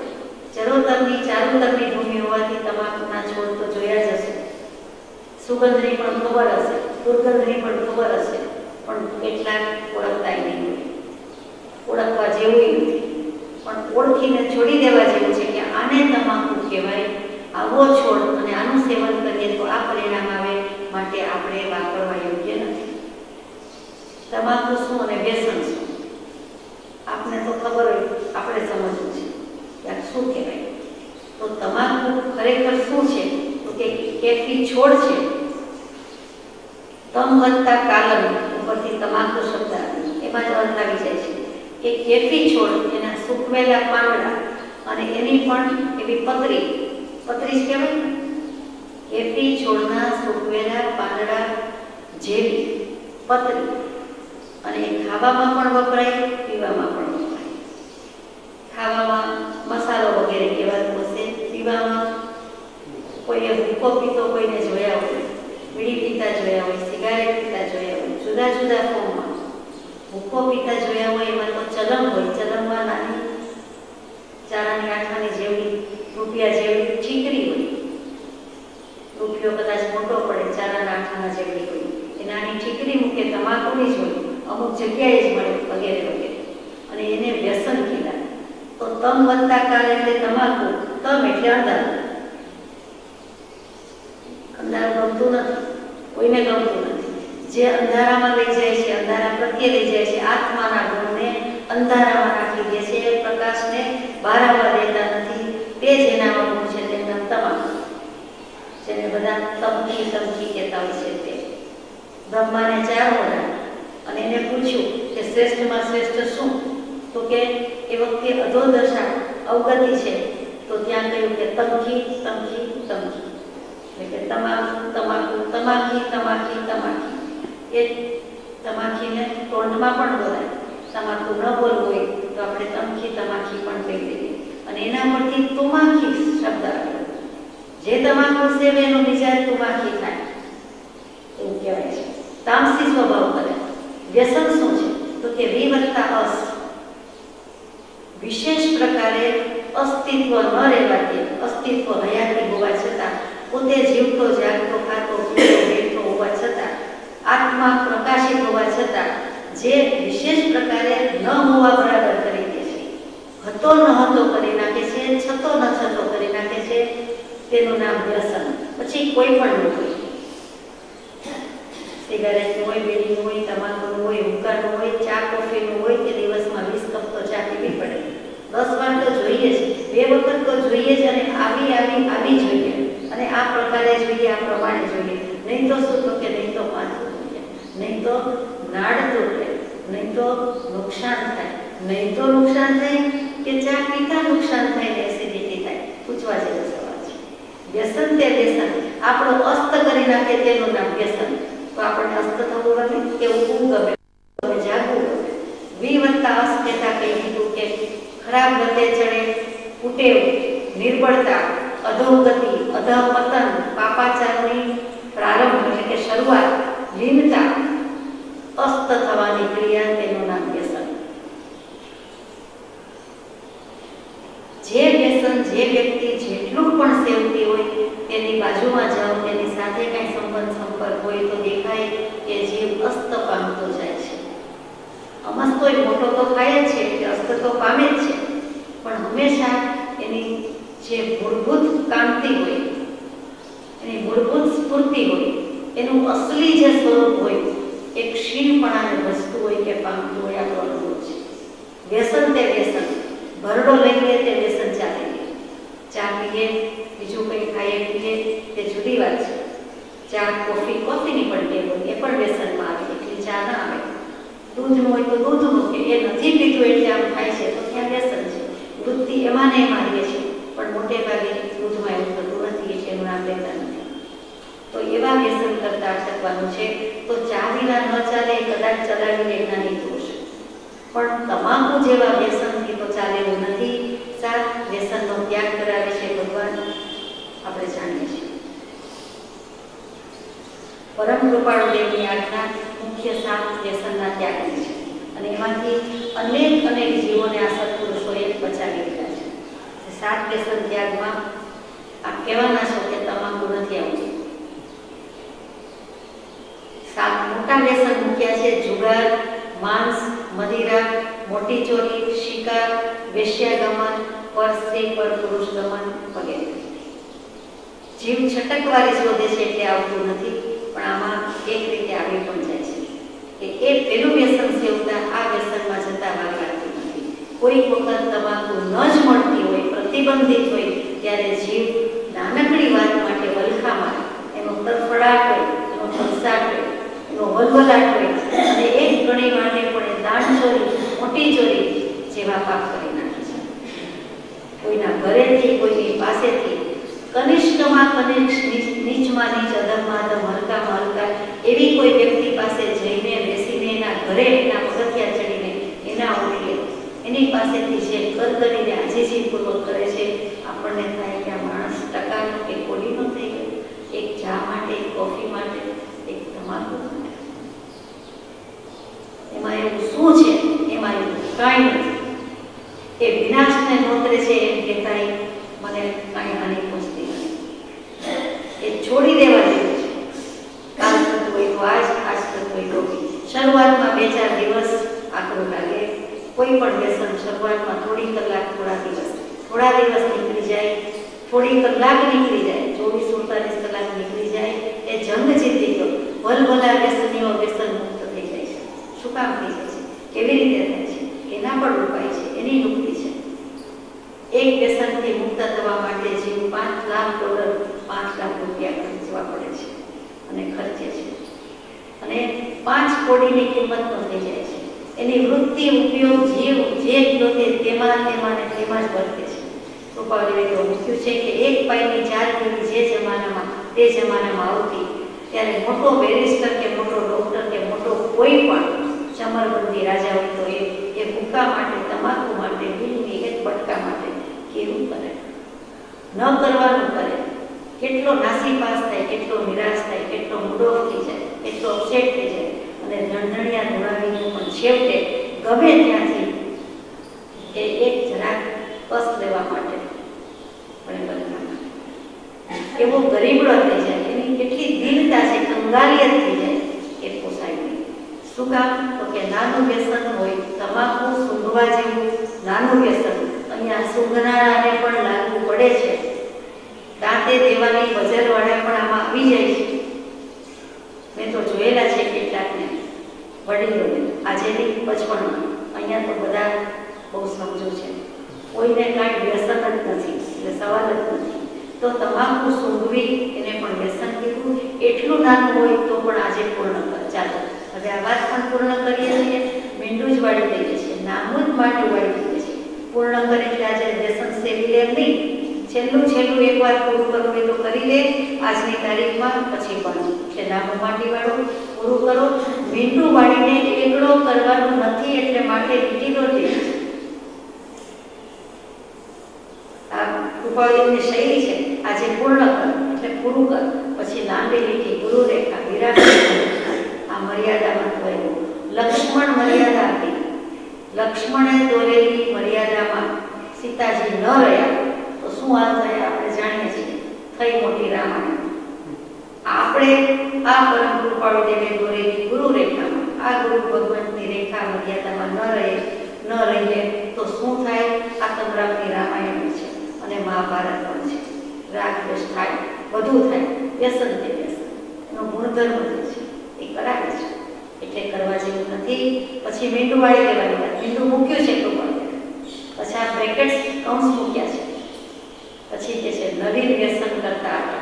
ચરોતરની, ચારુતરની ભૂમિ હોવાથી તમાકુના છોડ તો જોયા જ હશે. સુગંધની પણ ખબર હશે, દુર્ગંધની પણ ખબર હશે, પણ કેટલાક ઓળખતા નહીં હોય. ઓળખવા જેવું નથી, પણ ઓળખીને છોડી દેવા જેવું છે કે આને તમાકુ કહેવાય, આવો છોડ અને આનું સેવન કરીએ તો આ પરિણામ આવે, માટે આપણે વાપરવા યોગ્ય નથી. તમાકુ શું અને વ્યસન શું આપને તો ખબર હોય, આપણે સમજવું છે કે આ શું કહેવાય. તો તમાકુ ખરેખર શું છે? તો કે કેફી છોડ છે. તમ વત્તા કાલમ ઉપરથી તમાકુ શબ્દ આવે, એમાં જ અર્થ આવી જાય છે. એ કેફી છોડ, એના સૂકવેલા પાંદડા અને એની પણ એવી પતરી જ કહેવાય. કેફી છોડના સૂકવેલા પાંદડા જેવી પતરી, અને ખાવામાં પણ વપરાય, પીવામાં પણ વપરાય. ખાવામાં મસાલો વગેરે કહેવાતું હશે, પીવામાં કોઈએ ભૂકો પીતો કોઈને જોયા હોય, બીડી પીતા જોયા હોય, સિગારેટ પીતા જોયા હોય, જુદા જુદા ફોર્મમાં ભૂકો પીતા જોયા હોય. એમાં તો ચલમ હોય, ચલમમાં નાની ચારાની આઠાની જેવડી, રૂપિયા જેવડી ઠીકરી હોય. રૂપિયો કદાચ મોટો પડે, ચારાના આઠાના જેવડી હોય. એ નાની ઠીકરી મૂકે, તમાકુની જ હોય, અમુક જગ્યાએ જ મળે, વગેરે વગેરે. અને એને વ્યસન કીધા. તો તમ વત્તા કાલ એટલે તમાકુ, તમ એટલે અંધારું. અંધારું ગમતું નથી, કોઈને ગમતું નથી. જે અંધારામાં લઈ જાય છે, અંધારા પ્રત્યે લઈ જાય છે, આત્માના ગુણને અંધારામાં રાખી દે છે, પ્રકાશને તમકી તમકી કહેતા હોય છે તે. બ્રહ્માને 4 વડા અને એને પૂછ્યું કે શ્રેષ્ઠમાં શ્રેષ્ઠ શું? તો કે એ વખતે અધોદશા અવગતિ છે, તો ત્યાં કહ્યું કે તમકી તમકી તમકી, એટલે કે તમાકુ તમાકુ તમાકી તમાકી તમાકી. એ તમાકીને ટોન્ટમાં પણ બોલાય. તમાકુ ન બોલવું હોય તો આપણે તમકી તમાકી પણ કહી દઈએ. અને એના પરથી તુમાકી શબ્દ આવ્યો. જે તમાકુ સેવે એનો વિચાર તુમાકી થાય એવું કહેવાય છે. તામસી સ્વભાવ કરે. વ્યસન શું છે? તો કે વિવત્તા અસ, વિશેષ પ્રકારે અસ્તિત્વ ન રહેવાથી, અસ્તિત્વ હયાતી હોવા છતાં, પોતે જીવતો જાગતો ખાતો બેઠો હોવા છતાં, આત્મા પ્રકાશિત હોવા છતાં જે વિશેષ પ્રકારે ન હોવા બરાબર કરી દે છે, હતો ન હતો કરી નાખે છે, છતો ન છતો કરી નાખે છે, તેનું નામ વ્યસન. પછી કોઈ પણ હોય, સિગારેટનું હોય, બીડીનું હોય, તમાકુનું હોય, હુક્કાનું હોય, ચા કોફીનું હોય, કે દિવસમાં 20 કપ તો ચા પીવી પડે, 10 વાર તો જોઈએ જ, 2 વખત તો જોઈએ જ, અને આવી જોઈએ, અને આ પ્રકારે જોઈએ, આ પ્રમાણે જોઈએ. નહીં તો શું? તો કે નહીં તો પાછું જોઈએ, નહીં તો નાડ તૂટે, નહીં તો નુકસાન થાય, નહીં તો નુકસાન થાય કે ચા પીતા નુકસાન થાય ને એસિડિટી થાય. પૂછવા જેવો સવાલ છે. વ્યસન તે વ્યસન આપણો અસ્ત કરી નાખે તેનું નામ વ્યસન. તો આપણને અસ્ત થવું ગમે કે ઊંઘવું ગમે, જાગવું ગમે. વિવત્તા અસ કહેતા કહી દીધું કે ખરાબ ગતે ચડે, કુટેવ, નિર્બળતા, અધોગતિ, અધપતન, પાપાચારની પ્રારંભ એટલે કે શરૂઆત, લીનતા, અસ્ત થવાની ક્રિયા, તેનું નામ વ્યસન. જે વ્યસન જે વ્યક્તિ જેટલું પણ સેવતી હોય તેની બાજુમાં જાઓ, તેની સાથે કંઈ સંપર્ક હોય તો દેખાય કે જીવ અસ્ત પામતો જાય છે. અમસ્તોય મોટો તો થાય જ છે, એટલે અસ્ત તો પામે જ છે, પણ હંમેશા એની જે મૂળભૂત કાંતિ હોય, એની મૂળભૂત સ્ફૂર્તિ હોય, એનું અસલી જે સ્વરૂપ હોય, એક ક્ષીણપણાને વસ્તુ હોય કે પામતું હોય, આપણો અનુભવ છે. વ્યસન તે વ્યસન, ભરડો લઈ લે તે વ્યસન ચાલે. ચા પીએ, બીજું કંઈ ખાઈએ પીએ, તે જુદી વાત છે. ચા કોફીની પણ ટેવ હોય, એ પણ વ્યસનમાં આવે, એટલી ચા ના આવે. દૂધનું હોય તો દૂધનું, કે એ નથી પીતું એટલે આમ થાય છે, તો ત્યાં વ્યસન છે. વૃત્તિ એમાં ને એમાં રહે છે, પણ મોટે ભાગે દૂધમાં એવું થતું નથી, એટલે એનું નામ લેતા નથી. તો એવા વ્યસન કરતા અટકવાનું છે. તો ચા વિના ન ચાલે, કદાચ ચલાવીને જ્ઞાની પુરુષ, પણ તમાકુ જેવા વ્યસનથી તો ચાલે એવું નથી. 7 વ્યસનનો ત્યાગ કરાવે છે ભગવાન, આપણે જાણીએ છીએ. પરમ કૃપાળુ દેવની આજ્ઞા મુખ્ય 7 વ્યસનના ત્યાગની છે, અને એમાંથી અનેક જીવોને આ સત્પુરુષોએ બચાવી દીધા છે. 7 વ્યસન ત્યાગમાં આપ કહેવાના છો કે તમાકુ નથી આવતું. 7 મોટા વ્યસન મૂક્યા છે: જુગાર, માંસ, મદિરા, મોટી ચોરી, શિકાર, વેશ્યાગમન, પર સ્ત્રી પર પુરુષ ગમન વગેરે. જીવ છટકવારી શોધે છે એટલે આવતું નથી, પણ આમાં એક રીતે આવી પણ જાય છે કે એ પેલું વ્યસન સેવતા આ વ્યસનમાં જતા વાર લાગતી નથી. કોઈક વખત તમાકુ ન જ મળતી હોય, પ્રતિબંધિત હોય, ત્યારે જીવ નાનકડી વાત માટે વલખા મારે, એનો તરફડાટ હોય, એનો ધમસાટ હોય, એનો વલવલાટ હોય, અને એક ઘણી માટે પણ દાન ચોરી, મોટી ચોરી જેવા પાપ કરી નાખે છે. કોઈના ઘરેથી, કોઈની પાસેથી, કનિષ્ઠમાં કનિષ્ઠ, નીચમાં નીચ, અધમમાં અધમ, હલકામાં હલકા એવી કોઈ વ્યક્તિ પાસે જઈને બેસીને એના ઘરે, એના પગથિયા ચડીને, એના ઓટલે એની પાસેથી જે કર કરીને આજીજીપૂર્વક કરે છે, આપણને થાય કે આ માણસ ટકા કે કોડીનો થઈ ગયો. એક ચા માટે, એક કોફી માટે, એક તમાકુ માટે. એમાં એવું શું છે? એમાં એવું કાંઈ નથી. એ વિનાશને નોતરે છે એમ કહેતા મને કાંઈ હાનિ પહોંચતી નથી. એ છોડી દેવા જેવું છે. કાલ થતું હોય તો આજ થતું હોય તો. શરૂઆતમાં 2-4 દિવસ આકરું લાગે. કોઈ પણ વ્યસન શરૂઆતમાં થોડી કલાક, થોડા દિવસ નીકળી જાય, થોડી કલાક નીકળી જાય, 24-48 કલાક નીકળી જાય, એ જંગ જીતી ગયો. ભલભલા વ્યસનીઓ વ્યસન મુક્ત થઈ જાય છે. શું કામ થઈ જાય છે? કેવી રીતે થાય છે? એના પણ ઉપાય છે, એની યુક્તિ છે. એક વ્યસનથી મુક્ત થવા માટે જીવ $5 લાખ, $5 લાખ રૂપિયા ખર્ચવા પડે છે. અને ખર્ચે છે અને 5 કોડીની કિંમતનો થઈ જાય છે. એની વૃત્તિ ઉપયોગ જીવ જે ગયો તેમાં જ વર્તે છે. કૃપાળુએ તો મૂક્યું છે કે 1 પાઈની 4 પેઢી તે જમાનામાં આવતી ત્યારે મોટો બેરિસ્ટર કે મોટો ડોક્ટર કે મોટો કોઈ પણ ચમરબંધી રાજા હોય તો એ ભૂકા માટે, તમાકુ માટે, બીલની એક બટકા માટે કેવું કરે, ન કરવાનું કરે, કેટલો નાસીપાસ થાય, કેટલો નિરાશ થાય, કેટલો મૂડ ઓફ થઈ જાય, કેટલો અપસેટ થઈ જાય અને ધણધણિયા ધોળાવીને પણ છેવટે ગમે ત્યાંથી એ એક જરાક કસ લેવા માટે એવો ગરીબડો થઈ જાય, એની કેટલી દિલતા છે, કંગાલિયત થઈ જાય, એ પોસાય નહીં. શું કામ? તો કે નાનું વ્યસન હોય, તમાકુ સૂંઘવા જેવું નાનું વ્યસન અહીંયા સૂંઘનારાને પણ લાગુ પડે છે. દાંતે દેવાની બજારવાળા પણ આમાં આવી જાય છે. મેં તો જોયેલા છે કેટલાકને વડીલોને આજે બચપણમાં. અહીંયા તો બધા બહુ સમજો છે, કોઈને કાંઈ વ્યસન જ નથી એટલે સવાલ જ નથી. તો તમાકુ સૂંઘવી એને પણ વ્યસન કીધું. એટલું નાનું હોય તો પણ આજે પૂર્ણ કર. ચાલો હવે આ વાત પણ પૂર્ણ કરીએ છીએ. મીંડું જ વાળી દઈએ છીએ, નામું જ માંડું વાળી દઈએ છીએ. પૂર્ણ કરે એટલે આજે વ્યસન સેવી લે નહીં. છેલ્લું એકવાર પૂરું કરવું હોય તો કરી લે આજની તારીખમાં, પછી પણ એટલે નામું માટી વાળું પૂરું કરો. મીંડું વાળીને એકડો કરવાનું નથી એટલે માટે લીટીનો દે. આ કૃપાળુની શૈલી છે. આજે પૂર્ણ કર એટલે પૂરું કર, પછી લાંબી લીટી, ગુરુ રેખા, વિરાટ આ મર્યાદામાં થયેલું. લક્ષ્મણ મર્યાદા હતી. લક્ષ્મણે દોરેલી મર્યાદામાં સીતાજી ન રહ્યા તો શું હાલ થાય આપણે જાણીએ છીએ. થઈ મોટી રામાયણ. આપણે આ પરમ કૃપાળુ દેવે દોરેલી ગુરુ રેખામાં, આ ગુરુ ભગવંતની રેખા મર્યાદામાં ન રહીએ તો શું થાય? આ તમરામની રામાયણ છે અને મહાભારત પણ છે. રાગ દ્વેષ થાય, બધું થાય, વ્યસન તે વ્યસન એનો ગુણધર્મ છે, એ કરાવે છે એટલે કરવા જેવું નથી. પછી મીંડું વાળી દેવાની વાત. મીંડું મૂક્યું છે કૃપાળુ, પછી આ બ્રેકેટ્સ કૌંસ મૂક્યા છે. પછી કે છે નવીન વ્યસન કરતા હતા.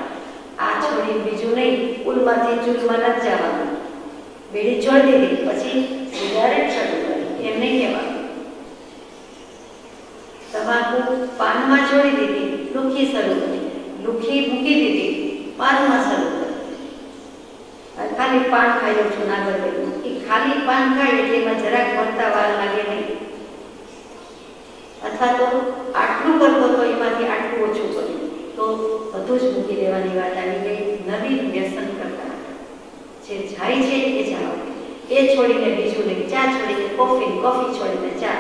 આ છોડી બીજું નહીં, ઉલમાંથી ચૂલમાં નથી જવાનું. બીડી છોડી દીધી, પછી સિગારેટ શરૂ કરી, એમ નહીં કહેવાનું. તમાકુ પાનમાં છોડી દીધી, લુખી શરૂ કરી, લુખી મૂકી દીધી, પાનમાં શરૂ કરી. ખાલી પાન ખાઈ છું નાગરવેલનું, એ ખાલી પાન ખાય એટલે એમાં જરાક મળતા વાર લાગે નહીં. અથવા તો આટલું કરતો તો એમાંથી આટલું ઓછું કર્યું તો બધું જ મૂકી દેવાની વાત આવી ગઈ. નવીન વ્યસન કરતા જે જાય છે એ જાઓ, એ છોડીને બીજું નહીં. ચા છોડીને કોફી, કોફી છોડીને ચા.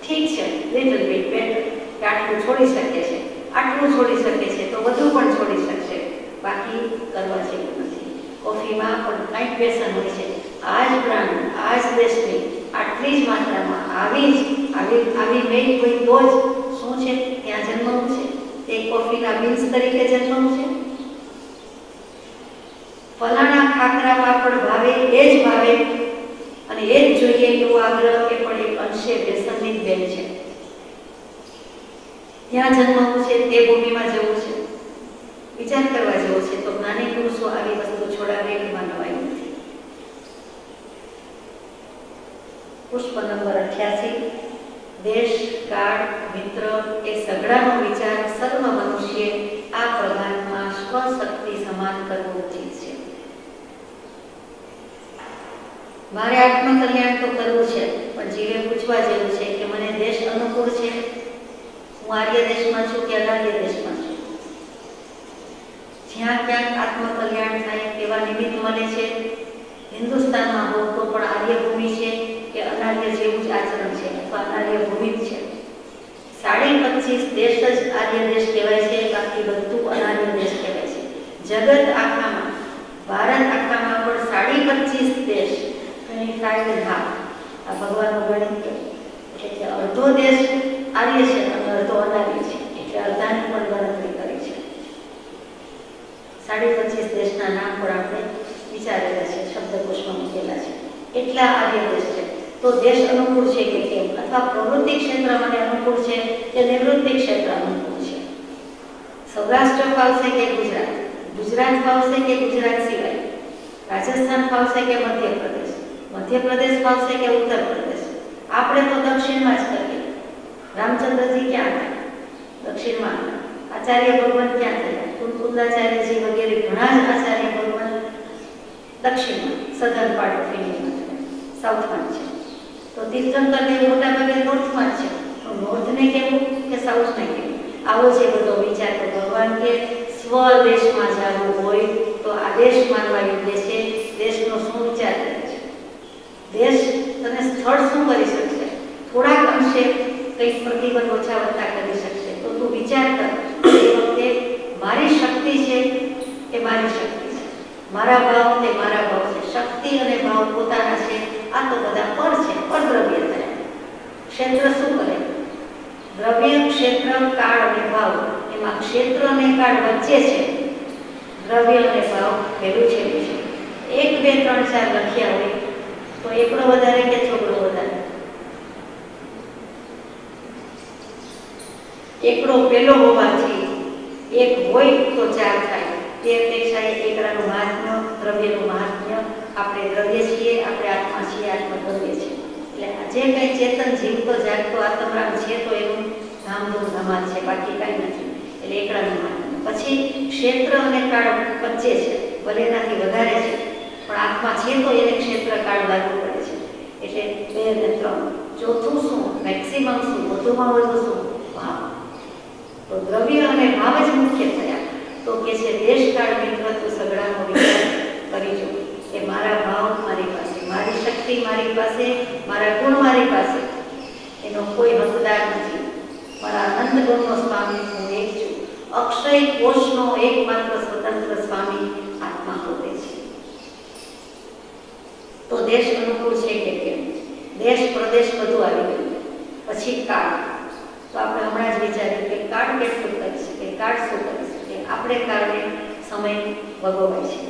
ઠીક છે, લિટલ બીટ બેટર કે આટલું છોડી શકે છે, આટલું છોડી શકે છે તો બધું પણ છોડી શકશે. બાકી કરવા જેવું નથી. કોફીમાં પણ કંઈક વ્યસન હોય છે. આ જ બ્રાન્ડ, આ જ દેશની આટલી જ માત્રામાં આવી મેં કોઈ તો જ શું છે ત્યાં જન્મવું છે. તે કોફીના બીન્સ તરીકે જન્મવું છે. ફલાણા ખાખરા પાપડ ભાવે એ જ ભાવે અને એ જ જોઈએ એવો આગ્રહ એ પણ એક અંશે વ્યસનની જ બેન છે. ત્યાં જન્મવું છે, તે ભૂમિમાં જવું છે, વિચાર કરવા જેવો છે. તો જ્ઞાની પુરુષો આવી વસ્તુ છોડાવે એમાં નવાઈ નથી. પુષ્પ નંબર 88. દેશ, કાળ, મિત્ર એ સગડાનો વિચાર સર્વ મનુષ્ય આ પ્રભાતમાં સ્વશક્તિ સમાન કરવો ઉચિત છે. મારે આત્મકલ્યાણ તો કરવું છે, પણ જીવે પૂછવા જેવું છે કે મને દેશ અનુકૂળ છે, હું આર્ય દેશમાં છું કે અનાર્ય દેશમાં છું. જ્યાં ક્યાંક આત્મકલ્યાણ થાય તેવા નિમિત્ત મળે છે. હિન્દુસ્તાનમાં હોવ તો પણ આર્ય ભૂમિ છે કે અનાર્ય જેવું જ આચરણ છે અથવા અનાર્ય ભૂમિ જ છે. 25.5 દેશ જ આર્ય દેશ કહેવાય છે, બાકી બધું અનાર્ય દેશ કહેવાય છે. જગત આખામાં, ભારત આખામાં પણ 25.5 દેશ, 25.5 આ ભગવાનનું ગણિત એટલે અડધો દેશ આર્ય છે અને અડધો અનાર્ય છે, એટલે અડધાની પણ ગણતરી કરી છે. 25.5 દેશના નામ પણ આપણે વિચારેલા છે, શબ્દકોશમાં મૂકેલા છે. એટલા આર્ય દેશ છે. તો દેશ અનુકૂળ છે કે કેમ, અથવા પ્રવૃત્તિ ક્ષેત્ર મને અનુકૂળ છે કે નિવૃત્તિ ક્ષેત્ર અનુકૂળ છે. સૌરાષ્ટ્ર ફાવશે કે ગુજરાત, ગુજરાત ફાવશે કે ગુજરાત સિવાય, રાજસ્થાન ફાવશે કે મધ્યપ્રદેશ, મધ્યપ્રદેશ ફાવશે કે ઉત્તર પ્રદેશ. આપણે તો દક્ષિણમાં જ કરીએ. રામચંદ્રજી ક્યાં હતા? દક્ષિણમાં. આચાર્ય ભગવાન ક્યાં થયા? કુંદાચાર્યજી વગેરે ઘણા જ આચાર્ય ભગવાન દક્ષિણમાં, સધર્ન પાર્ટ ઓફ ઇન્ડિયામાં, સાઉથમાં છે. તો તીર્થંકર મોટા ભાગે નોર્થમાં જ છે. તો નોર્થને કેવું કે સાઉથને કેવું? આવો જે બધો વિચાર. તો ભગવાન કે સ્વદેશમાં જવું હોય તો આ દેશ માનવા યોગ્ય છે. દેશનો શું વિચાર કરે છે? દેશ તને સ્થળ શું કરી શકશે? થોડાક અંશે કંઈક પ્રતિબંધ ઓછા વધતા કરી શકશે. તો તું વિચાર કર, એ વખતે મારી શક્તિ છે એ મારી શક્તિ છે, મારા ભાવ તે મારા ભાવ છે. શક્તિ અને ભાવ પોતાના છે. આ તો બધા પર છે, પરદ્રવ્ય થયા. ક્ષેત્ર શું કરે? દ્રવ્ય, ક્ષેત્ર, કાળ અને ભાવ. એમાં ક્ષેત્ર અને કાળ વચ્ચે છે દ્રવ્ય અને ભાવ પહેલું છે. 1 2 3 4 લખ્યા હોય તો એકડો વધારે કે છોકરો વધારે? એકડો પેલો હોવાથી 1 હોય તો 4 થાય. તે અપેક્ષાએ એકડાનું મહાત્મ્ય, દ્રવ્યનું મહાત્મ્ય. આપણે દ્રવ્ય છીએ, આપણે આત્મા છીએ, આત્મા દ્રવ્ય છે. એટલે જે કંઈ ચેતન જીવતો જાગતો આત્મરામ છે તો એનું ધામધૂમ ધમાલ છે, બાકી કાંઈ નથી. એટલે એકડાનું મહાત્મ્ય. પછી ક્ષેત્ર અને કાળ વચ્ચે છે, ભલે એનાથી વધારે છે, પણ આત્મા છે તો એને ક્ષેત્ર કાળ લાગુ પડે છે. એટલે 2 અને 3. ચોથું શું? મેક્સિમમ શું? વધુમાં વધુ શું? ભાવ. તો દ્રવ્ય અને ભાવ જ મુખ્ય થયા. તો કે છે દેશકાળ મિત્રત્વ સગડાનો વિચાર કરીજો કે મારા ભાવ મારી પાસે, મારી શક્તિ મારી પાસે, મારા ગુણ મારી પાસે, એનો કોઈ હકદાર નથી. મારા આનંદગુણનો સ્વામી હું એક છું. અક્ષય કોષનો એકમાત્ર સ્વતંત્ર સ્વામી આત્મા પોતે છે. તો દેશ અનુકૂળ છે કે કેમ? દેશ પ્રદેશ બધું આવી ગયું. પછી કાળ. તો આપણે હમણાં જ વિચાર્યું કે કાળ કેટલું કરી શકે, કાળ શું કરી શકે? આપણે કાળને સમય ભોગવાય છે.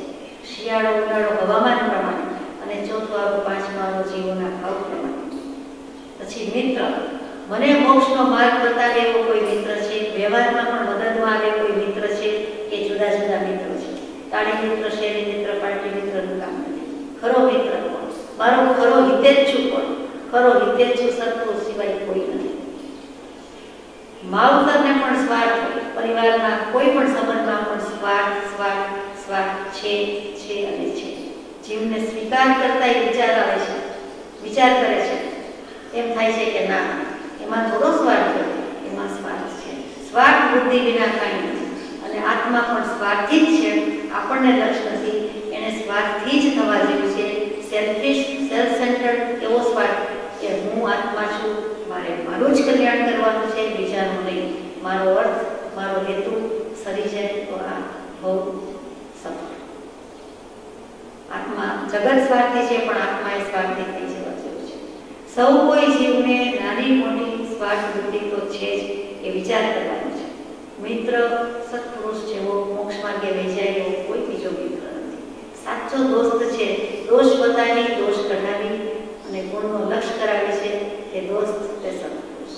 શિયાળો, ઉનાળો હવામાન પ્રમાણે, અને ચોથું આપણું પાંચમાનો જીવોના ભાવ પ્રમાણે. પછી મિત્ર. મને મોક્ષનો માર્ગ બતાવે એવો કોઈ મિત્ર છે? વ્યવહારમાં પણ મદદમાં આવે કોઈ મિત્ર છે? કે જુદા જુદા મિત્રો છે? તાળી મિત્ર, શેરી મિત્ર, પાર્ટી મિત્રનું કામ નથી. ખરો મિત્ર કોણ? મારો ખરો હિતેચ્છુ કોણ? ખરો હિતેચ્છુ સત્પુરુષ સિવાય કોઈ નથી. માવતરને પણ સ્વાર્થ હોય, પરિવારના કોઈ પણ સંબંધમાં પણ સ્વાર્થ સ્વાર્થ સ્વાર્થ છે અને છે. જીવને સ્વીકાર કરતા વિચાર આવે છે, વિચાર કરે છે, એમ થાય છે કે ના, એમાં થોડો સ્વાર્થ હોય, એમાં સ્વાર્થ છે. સ્વાર્થ બુદ્ધિ વિના કાંઈ નથી. અને આત્મા પણ સ્વાર્થી જ છે. આપણને લક્ષ્ય નથી, એને સ્વાર્થથી જ થવા જેવું છે. સેલ્ફિશ, સેલ્ફ સેન્ટર્ડ એવો સ્વાર્થ કે હું આત્મા છું, મારે મારું જ કલ્યાણ કરવાનું છે, બીજાનું નહીં. મારો અર્થ, મારો હેતુ સરી જાય તો આ બહુ સફળ. આત્મા, જગત સ્વાર્થી છે પણ આત્મા એ સ્વાર્થી થઈ જવા જેવું છે. સૌ કોઈ જીવને નાની મોટી સ્વાર્થ વૃત્તિ તો છે જ, એ વિચાર કરવાનો છે. મિત્ર સત્પુરુષ જેવો મોક્ષ માર્ગે લઈ જાય એવો કોઈ બીજો મિત્ર નથી. સાચો દોસ્ત છે દોષ બતાવી, દોષ કઢાવી અને ગુણનો લક્ષ્ય કરાવે છે તે દોસ્ત, તે સત્પુરુષ.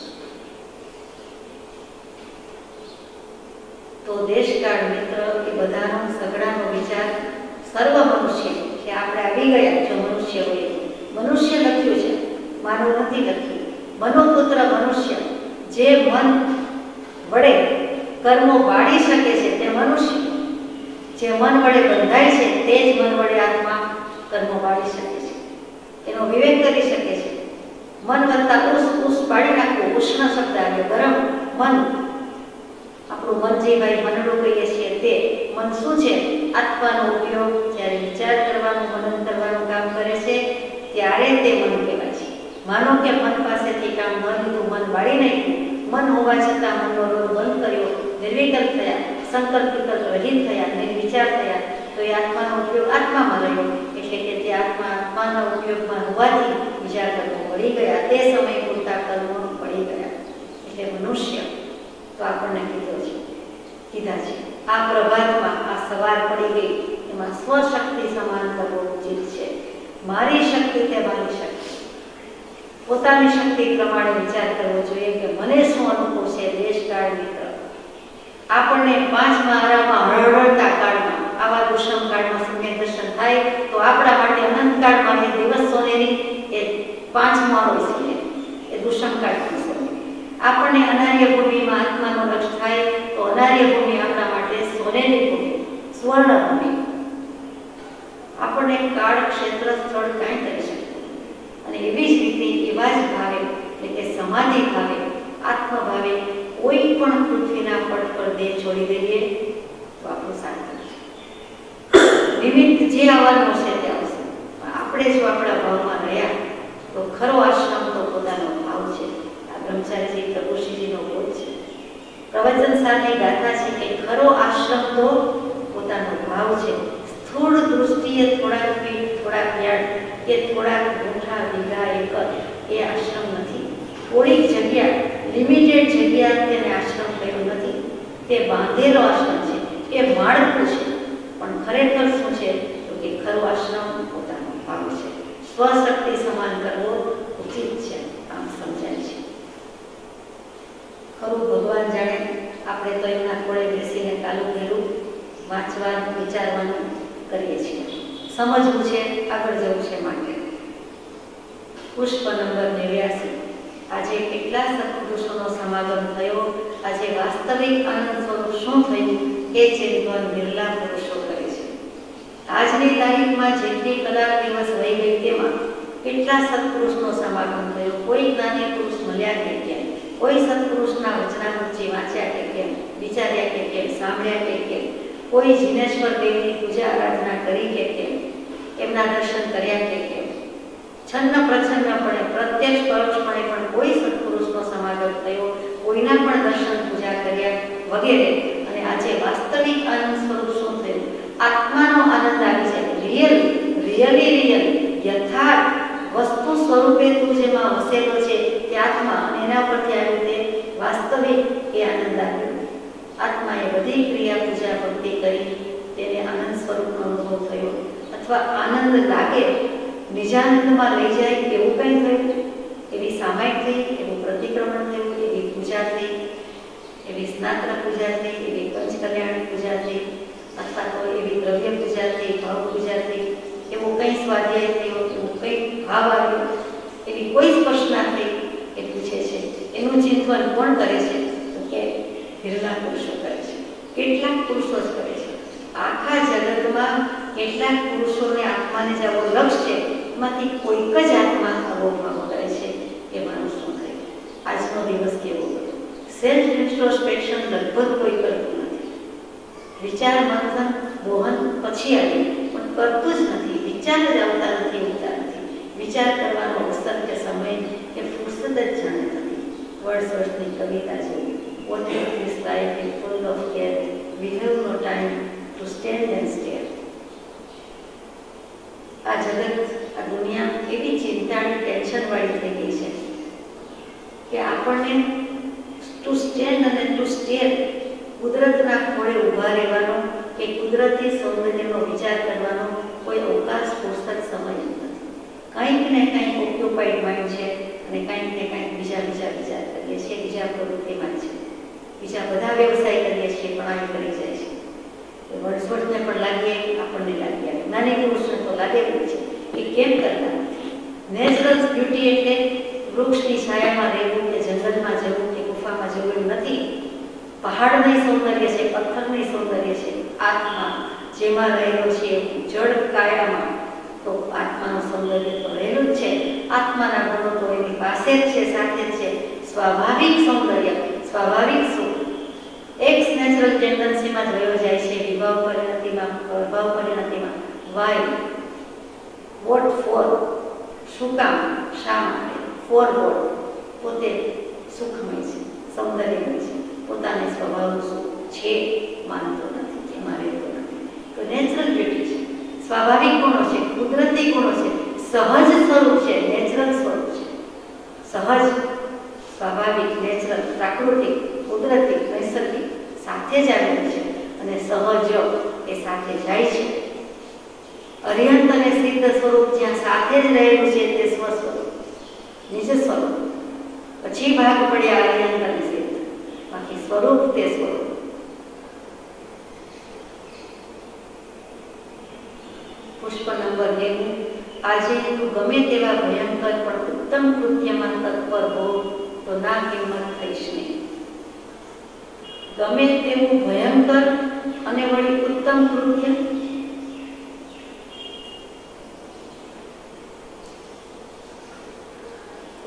તો દેશકાળ મિત્ર એ બધાનો સગડાનો વિચાર સર્વ મનુષ્ય કે આપણે આવી ગયા. જો મનુષ્ય હોય, મનુષ્ય લખ્યું છે, માનવ નથી લખ્યું. મનોપુત્ર મનુષ્ય, જે મન વડે કર્મો બાળી શકે છે તે મનુષ્ય. જે મન વડે બંધાય છે તે જ મન વડે આત્મા કર્મો બાળી શકે છે, એનો વિવેક કરી શકે છે. મન વત્તા ઉસ બાળી નાખવું. ઉષ્ણ શબ્દ આવે, ગરમ મન. આપણું મન જે ભાઈ મનડું કહીએ છીએ તે મન શું છે? આત્માનો ઉપયોગ જ્યારે વિચાર કરવાનું, મનન કરવાનું કામ કરે છે ત્યારે તે મન કહેવાય છે. માનો કે મન પાસેથી કામ ન લીધું, મન બાળી નાખ્યું, મન હોવા છતાં મનનો રોગ બંધ કર્યો, નિર્વિકલ્પ થયા, સંકલ્પ વિકલ્પ રહિત થયા, નિર્વિચાર થયા, તો એ આત્માનો ઉપયોગ આત્મામાં રહ્યો. એટલે કે તે આત્માના ઉપયોગમાં હોવાથી બીજા કર્મો પડી ગયા, તે સમય પૂરતા કર્મો પડી ગયા. એટલે મનુષ્ય તો આપણને કીધા છે આ પ્રભાતમાં, આ સવાર પડી ગઈ, એમાં સ્વશક્તિ સમાન કરવો ઉચિત છે. મારી શક્તિ તે મારી શક્તિ. પોતાની શક્તિ પ્રમાણે વિચાર કરવો જોઈએ કે મને શું અનુકૂળ છે. દેશકાળ મિત્ર આપણને 5મા આરામાં હળહળતા કાળમાં, આવા દુષ્મ કાળમાં શૂન્ય દર્શન થાય તો આપણા માટે અનંતકાળમાં એ દિવસ સોનેરી એ 5મો સોનેરી એ દુષ્મકાળ પણ સોનેરી. આપણને અનાર્ય ભૂમિમાં આત્માનો લક્ષ થાય તો અનાર્ય ભૂમિ આપણા માટે સોનેરી ભૂમિ, સ્વર્ણ ભૂમિ. આપણને કાળ ક્ષેત્ર સ્થળ કાંઈ કરી શકતું. અને એવી જ રીતે એવા જ ભાવે એટલે કે સમાધિ ભાવે, આત્મભાવે કોઈ પણ પૃથ્વીના પટ પર દેહ છોડી દઈએ તો આપણું સાર્થક છે. નિમિત્ત જે આવવાનું છે તે આવશે. આપણે જો આપણા ભાવમાં રહ્યા તો ખરો આશ્રમ તો પોતાનો ભાવ છે. આ બ્રહ્મચારીજી તપસ્વીજીનો બોધ છે. પ્રવચન સારની ગાથા છે કે ખરો આશ્રમ તો પોતાનો ભાવ છે. સ્થૂળ દૃષ્ટિએ થોડાક ફીટ, થોડાક યાર્ડ કે થોડાક મોટા વીઘા એકર એ આશ્રમ નથી. થોડીક જગ્યા, લિમિટેડ જગ્યા તેને આશ્રમ કહ્યું નથી. તે બાંધેલો આશ્રમ છે, એ માળખું છે. પણ ખરેખર શું છે તો કે ખરો આશ્રમ પોતાનો ભાવ છે. સ્વશક્તિ સમાન કરવો ઉચિત છે, આમ સમજાય છે. ખરું ભગવાન જાણે. આપણે તો એમના ખોળે બેસીને કાલું ઘેરું વાંચવાનું, વિચારવાનું કરીએ છીએ. સમજવું છે, આગળ જવું છે માટે. પુષ્પ નંબર 89. આજે કેટલા સત્પુરુષોનો સમાગમ થયો. આજે વાસ્તવિક આનંદ સ્વરૂપ શું થયું એ ચિંતન બિરલા પુરુષો કરે છે. આજની તારીખમાં જેટલી કલાક દિવસ વહી ગઈ તેમાં કેટલા સત્પુરુષનો સમાગમ થયો. કોઈ જ્ઞાની પુરુષ મળ્યા કે કેમ, કોઈ સત્પુરુષના વચનામૃતજી વાંચ્યા કે કેમ, વિચાર્યા કે કેમ, સાંભળ્યા કે કેમ, કોઈ જીનેશ્વર દેવની પૂજા આરાધના કરી કે કેમ, એમના દર્શન કર્યા કે કેમ, છન્ન પ્રછન્નપણે પ્રત્યક્ષ પરોક્ષપણે પણ કોઈ સત્પુરુષનો સમાગમ થયો, કોઈના પણ દર્શન પૂજા કર્યા વગેરે. અને આજે વાસ્તવિક આનંદ સ્વરૂપ શું થયું? આત્માનો આનંદ આવી છે. રિયલી યથાર્થ વસ્તુ સ્વરૂપે તું જેમાં વસેલો છે તે આત્મા, અને એના પરથી આવ્યું તે વાસ્તવિક એ આનંદ આવ્યો. આત્માએ બધી ક્રિયા પૂજા ભક્તિ કરી, તેને આનંદ સ્વરૂપનો અનુભવ થયો. અથવા આનંદ લાગે, નિજાનંદમાં લઈ જાય એવું કંઈ થયું. એવી સામાયિક થઈ, એવું પ્રતિક્રમણ થયું, એવી પૂજા થઈ, એવી સ્નાત્ર પૂજા થઈ, એવી પંચકલ્યાણ પૂજા થઈ, અથવા તો એવી દ્રવ્ય પૂજા થઈ, ભાવ પૂજા થઈ, એવો કંઈ સ્વાધ્યાય થયો, એવું કંઈ ભાવ આવ્યો, એવી કોઈ સ્પર્શના થઈ એ પૂછે છે. એનું ચિંતન કોણ કરે છે તો કે બિરલા પુરુષો કરે છે. કેટલાક પુરુષો જ કરે છે. આખા જગતમાં કેટલાક પુરુષોને આત્માને જે આવો લક્ષ છે એમાંથી કોઈક જ આત્મા આવો ભાવ કરે છે. એ મારું શું થાય? આજનો દિવસ કેવો ગયો? સેલ્ફ ઇન્ટ્રોસ્પેક્શન લગભગ કોઈ કરતું નથી. વિચાર મંથન દોહન પછી આવ્યું પણ કરતું જ નથી. વિચાર જ આવતા નથી, ઉઠતા નથી. વિચાર કરવાનો અવસર કે સમય કે ફુરસત જ જાણે નથી. વર્ડસવર્થની કવિતા જેવી, What is this life is full of care? We have no time to stand and stare. આ જગત, આ દુનિયા એવી ચિંતાની, ટેન્શનવાળી થઈ ગઈ છે કે આપણને ટુ સ્ટેન્ડ અને ટુ સ્ટેર, કુદરતના ખોળે ઊભા રહેવાનો કે કુદરતી સૌંદર્યનો વિચાર કરવાનો કોઈ અવકાશ, ફુરસત, સમય નથી. કંઈક ને કંઈક ઓક્યુપાઈડ માઇન્ડ છે અને કંઈક ને કંઈક બીજા વિચાર કરીએ છીએ, બીજા પ્રવૃત્તિમાં છે, બીજા બધા વ્યવસાય કરીએ છીએ, પણ આવી કરી જાય છે. વર્ડસવર્થને પણ લાગીએ, આપણને લાગીએ, જ્ઞાની પુરુષને તો લાગેલું છે. એ કેમ કરતા નથી? નેચરલ બ્યુટી એટલે વૃક્ષની છાયામાં રહેવું કે જંગલમાં જવું કે ગુફામાં જવું એવું નથી. પહાડની સૌંદર્ય છે, પથ્થરની સૌંદર્ય છે. આત્મા જેમાં રહેલો છે જળ કાયામાં, તો આત્માનું સૌંદર્ય તો રહેલું જ છે. આત્માના ગુણો તો એની પાસે જ છે, સાથે જ છે. સ્વાભાવિક સૌંદર્ય, સ્વાભાવિક સુખ એક્સ નેચરલ ટેન્ડન્સીમાં જોયો જાય છે. વિભાવ પરિણતિમાં, પ્રભાવ પરિણતિમાં વાય, વોટ ફોર, શું કામ, શા માટે, ફોર વોટ, પોતે સુખમય છે, સૌંદર્યમય છે, પોતાને સ્વભાવનું સુખ છે માનતો નથી, એમાં રહેતો નથી. તો નેચરલ બ્યુટી છે, સ્વાભાવિક ગુણો છે, કુદરતી ગુણો છે, સહજ સ્વરૂપ છે, નેચરલ સ્વરૂપ છે. સહજ, સ્વાભાવિક, નેચરલ, પ્રાકૃતિક, કુદરતી, નૈસર્ગિક સાથે જ આવેલું છે. અને સહજ એ સાથે જાય છે. અરિહંત અને સિદ્ધ સ્વરૂપ જ્યાં સાથે જ રહેલું છે તે સ્વ સ્વરૂપ, નિજ સ્વરૂપ. પછી ભાગ પડ્યા અરિહંત અને સિદ્ધ, બાકી સ્વરૂપ તે સ્વરૂપ. પુષ્પ આજે તું ગમે તેવા ભયંકર પણ ઉત્તમ કૃત્યમાં તત્પર હો તો ના હિંમત થઈશ નહીં. ગમે તેવું ભયંકર અને વળી ઉત્તમ કૃત્ય,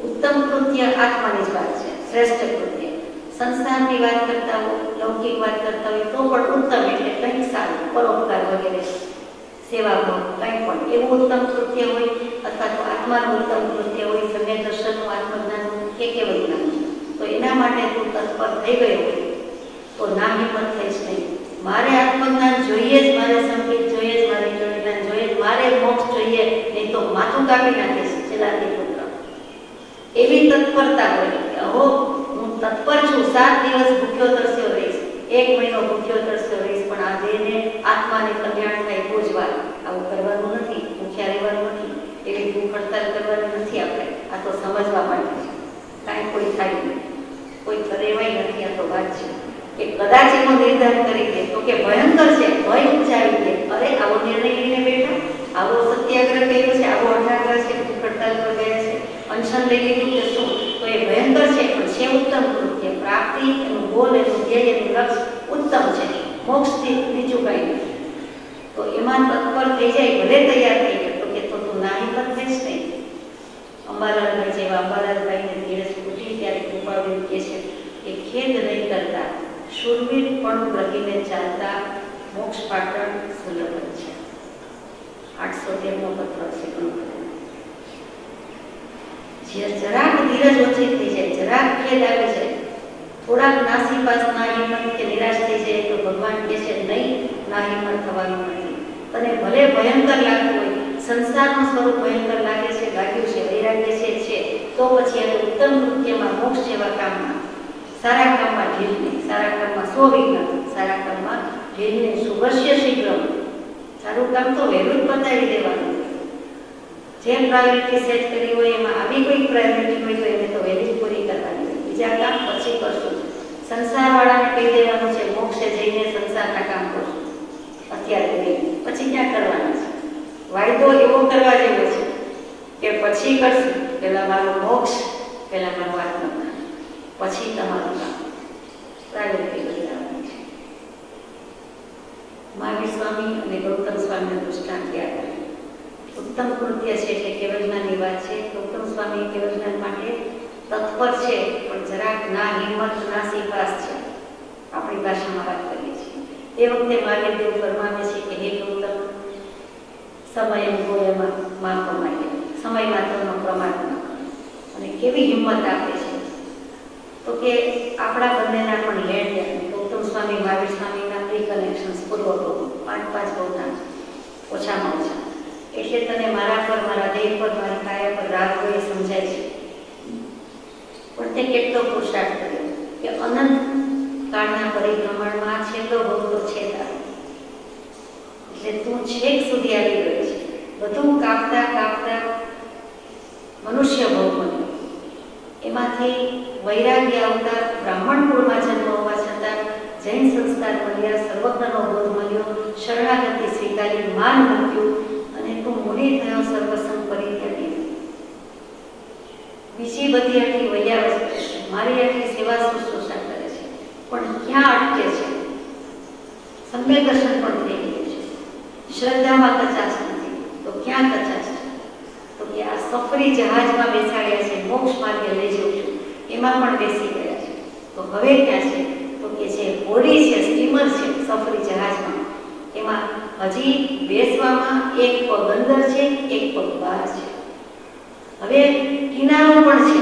ઉત્તમ કૃત્ય આત્માની જ વાત છે, શ્રેષ્ઠ કૃત્ય. સંસારની વાત કરતા હોય, લૌકિક વાત કરતા હોય તો પણ ઉત્તમ એટલે કંઈક સારું, પરોપકાર વગેરે, સેવાભાવ, કંઈ પણ એવું ઉત્તમ કૃત્ય હોય અથવા તો આત્માનું ઉત્તમ કૃત્ય હોય, સમ્યક દર્શનનું, આત્મજ્ઞાનનું કે કેવલ જ્ઞાન, તો એના માટે તું તત્પર થઈ ગયો હોય તો ના હિંમત થઈશ નહીં. મારે આત્મજ્ઞાન જોઈએ જ, મારે સંગીત જોઈએ જ, મારે જ્ઞાન જોઈએ જ, મારે મોક્ષ જોઈએ, નહીં તો માથું કાપી નાખીશ છેલ્લાથી પુત્ર. એવી તત્પરતા હોય કે હો હું તત્પર છું, 7 દિવસ ભૂખ્યો તરસ્યો રહીશ, 1 મહિનો ભૂખ્યો તરસ્યો રહીશ, પણ આ દેહને આત્માને કલ્યાણ થાય તો જ વાત. આવું કરવાનું નથી, ભૂખ્યા રહેવાનું નથી, એવી ભૂખ હડતાલ કરવાની નથી. આપણે આ તો સમજવા માટે છે, કાંઈ કોઈ થાય નહીં, કોઈ કરેવાય નથી. આ તો વાત છે કે કદાચ એનો નિર્ધાર કરી દે તો કે ભયંકર છે, ભય ઉપજાવી દે, અરે આવો નિર્ણય લઈને બેઠા, આવો સત્યાગ્રહ કર્યો છે, આવો અનાગ્રહ છે, ભૂખ હડતાલ પર ગયા છે, અનશન લઈ લીધું કે શું, તો એ ભયંકર છે, પણ છે ઉત્તમ કૃત્ય. પ્રાપ્તિ, એનું ગોલ, એનું ધ્યેય, એનું લક્ષ્ય ઉત્તમ છે, મોક્ષથી નીચું કાંઈ નથી. તો એમાં તત્પર થઈ જાય, ભલે તૈયાર થઈ ગયો તો કે તો તું ના હિંમત થઈશ નહીં. અંબાલાલભાઈ જેવા અંબાલાલભાઈને ધીરજ તૂટી ત્યારે કૃપાળુ કહે છે કે ખેદ નહીં કરતા, શૂરવીરપણું રહીને ચાલતા, મોક્ષ પાટણ સુલભ છે. 813મો પત્ર છે. જરાક ધીરજ ઓછી થઈ જાય, જરાક ખેદ આવી જાય, થોડાક નાસીપાસ ના હિંમત કે નિરાશ થઈ જાય તો ભગવાન કહે છે નહીં, ના હિંમત થવાનું નથી. તને ભલે ભયંકર લાગતું હોય, સંસારનું સ્વરૂપ ભયંકર લાગે છે, લાગ્યું છે, વૈરાગ્ય છે, તો પછી એને ઉત્તમ કૃત્યમાં, મોક્ષ જેવા કામમાં, સારા કામમાં ઢીલ નહીં, સારા કામમાં સોવિઘ્ન, સારા કામમાં ઢીલ નહીં, શુભસ્ય શીઘ્ર. સારું કામ તો વહેલું જ પતાવી દેવાનું. જે પ્રાયોરિટી સેટ કરી હોય એમાં આવી કોઈ પ્રાયોરિટી હોય તો એને તો વહેલી પૂરી કરવાની હોય, બીજા કામ પછી કરશું. સંસારવાળાને કહી દેવાનું છે મોક્ષે જઈને સંસારના કામ કરશું, અત્યારે નહીં, પછી ક્યાં કરવાના છે. વાયદો એવો કરવા જેવો છે કે પછી કરશું, પહેલા મારો મોક્ષ, પહેલા મારો આત્મજ્ઞાન, પછી તમારું કામ, પ્રાયોરિટી બદલાવાની છે. મહાવીર સ્વામી અને ગૌતમ સ્વામીના દૃષ્ટાંત યાદ આવે. ઉત્તમ કૃત્ય છે એટલે કેવલજ્ઞાનની વાત છે. ગૌતમ સ્વામી કેવલજ્ઞાન માટે તત્પર છે, પણ જરાક ના હિંમત, ના સિપાસ છે, આપણી ભાષામાં વાત કરીએ છીએ. તે વખતે મહાવીરદેવ ફરમાવે છે કે હે ગૌતમ, સમય ગોયમાં માપ માગે, સમય માત્રનો પ્રમાણ ન કરો. અને કેવી હિંમત આપે છે તો કે આપણા બંનેના પણ લેણ, ગૌતમ સ્વામી મહાવીર સ્વામીના પ્રી કનેક્શન્સ, પૂર્વકો 5 ગૌતા ઓછામાં ઓછા, એટલે તને મારા પર, મારા દેહ પર, મારી કાયા પર રાગ હોય એ સમજાય છે. પણ તે કેટલો પુરુષાર્થ કર્યો કે અનંત કાળના પરિભ્રમણમાં છેલ્લો ભોગ તો છે તારો, એટલે તું છેક સુધી આવી ગયો છે. બધું કાપતા કાપતા મનુષ્ય ભોગ બન્યો, એમાંથી વૈરાગ્ય આવતા બ્રાહ્મણ કુળમાં જન્મ હોવા છતાં જૈન સંસ્કાર મળ્યા, સર્વજ્ઞનો બોધ મળ્યો, શરણાગતિ સ્વીકારી, માન મૂક્યું, અને તું મુનિ થયો, સર્વસંગ પરિત્યાગી. બીજી બધી આટલી વૈયાવસ કરે છે, મારી આટલી સેવા શુશ્રૂષા કરે છે, પણ ક્યાં અટકે છે? સમ્યક દર્શન પણ થઈ ગયું છે, શ્રદ્ધામાં કચાશ નથી, તો ક્યાં કચાશ છે? તો કે આ સફરી જહાજમાં બેસાડ્યા છે, મોક્ષ માર્ગે લઈ જઉં છું, એમાં પણ બેસી ગયા છે. તો હવે ક્યાં છે? તો કે જે હોડી છે, સ્ટીમર છે, સફરી જહાજમાં, એમાં હજી બેસવામાં એક પગ અંદર છે, એક પગ બહાર છે. હવે કિનારો પણ છે,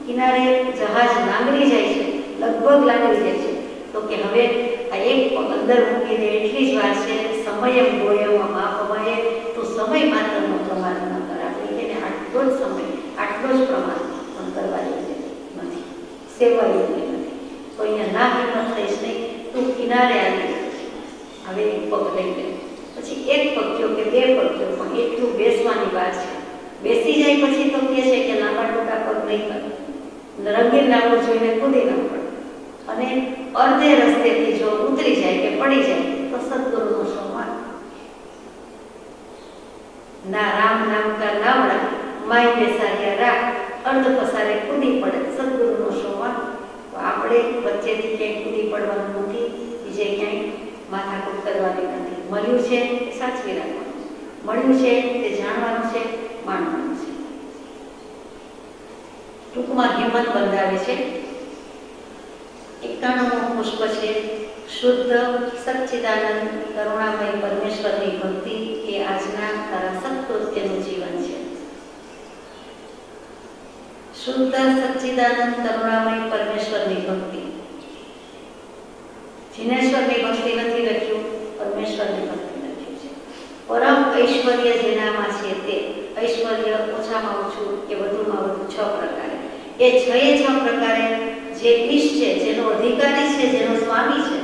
કિનારે જહાજ લાંગરી જાય છે, લગભગ લાંગરી જાય છે. તો કે હવે આ એક પગ અંદર મૂકી દે એટલી જ વાર છે. સમયમ ગોયમાં માપમયે, તો સમય માત્રનો પ્રમાણ ન કર. આપણે એને આટલો જ સમય, આટલો જ પ્રમાણ પણ કરવા જોઈએ નથી, સેવા યોગ્ય નથી. તો અહીંયા ના હિંમત થઈશ નહીં, તું કિનારે આવી હવે એક પગ લઈ લે, પછી એક પગ થયો કે 2 પગ થયો, પણ એટલું બેસવાની વાત છે. બેસી જાય પછી તો કહે છે કે લાંબા ટૂંકા પગ નહીં કરે, રંગીન લાંબો જોઈને કૂદી ન પડે, અને અડધે રસ્તેથી જો ઉતરી જાય કે પડી જાય તો સદગુરુનો સન્માન. ના રામ નામ કા નાવડા માય બેસાડ્યા રાખ અર્ધ પસારે કૂદી પડે સદગુરુનો શોમાં. તો આપણે વચ્ચેથી ક્યાંય કૂદી પડવાનું નથી, બીજે ક્યાંય માથાકૂટ કરવાની નથી. મળ્યું છે એ સાચવી રાખવાનું, મળ્યું છે તે જાણવાનું છે, માનવાનું છે. ટૂંકમાં હિંમત બંધાવે છે. 91મું પુષ્પ છે શુદ્ધ સચ્ચિદાનંદ કરુણામય પરમેશ્વરની ભક્તિ એ આજના તારા સત્કૃત્યનું જીવન છે. શુદ્ધ સચ્ચિદાનંદ કરુણામય પરમેશ્વરની ભક્તિ. જીનેશ્વરની ભક્તિ નથી લખ્યું, પરમેશ્વરની ભક્તિ લખ્યું છે. પરમ ઐશ્વર્ય જેનામાં છે તે ઐશ્વર્ય ઓછામાં ઓછું કે વધુમાં વધુ 6 પ્રકારે. એ 6 પ્રકારે જે ઈશ છે, જેનો અધિકારી છે, જેનો સ્વામી છે,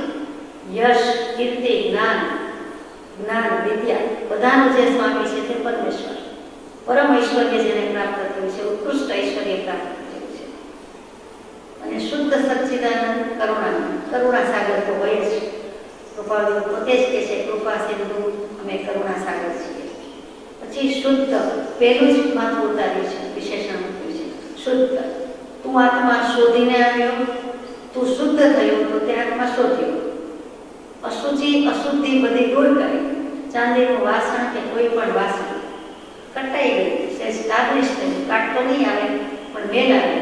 યશ કીર્તિ જ્ઞાન વિદ્યા બધાનો જે સ્વામી છે તે પરમેશ્વર. પરમ ઐશ્વર્ય જેને પ્રાપ્ત થયું છે, ઉત્કૃષ્ટ ઐશ્વર્ય પ્રાપ્ત થયું છે. અને શુદ્ધ સચ્ચિદાનંદ કરુણા સાગર તો હોય જ. કૃપાળુ પોતે જ કહે છે કૃપા સિંધુ અમે કરુણા સાગર છીએ. પછી શુદ્ધ પહેલું જ માથું ઉતાર્યું છે, વિશેષણ મૂક્યું છે શુદ્ધ. તું આત્મા શોધીને આવ્યો, તું શુદ્ધ થયો તો તે આત્મા શોધ્યો. અશુચિ અશુદ્ધિ બધી દૂર કરી. ચાંદીનું વાસણ કે કોઈ પણ વાસણ કટાઈ ગયું, સહેજ સ્ટાબ્લિશ થયું, કાટતો નહીં આવે પણ મેલ આવે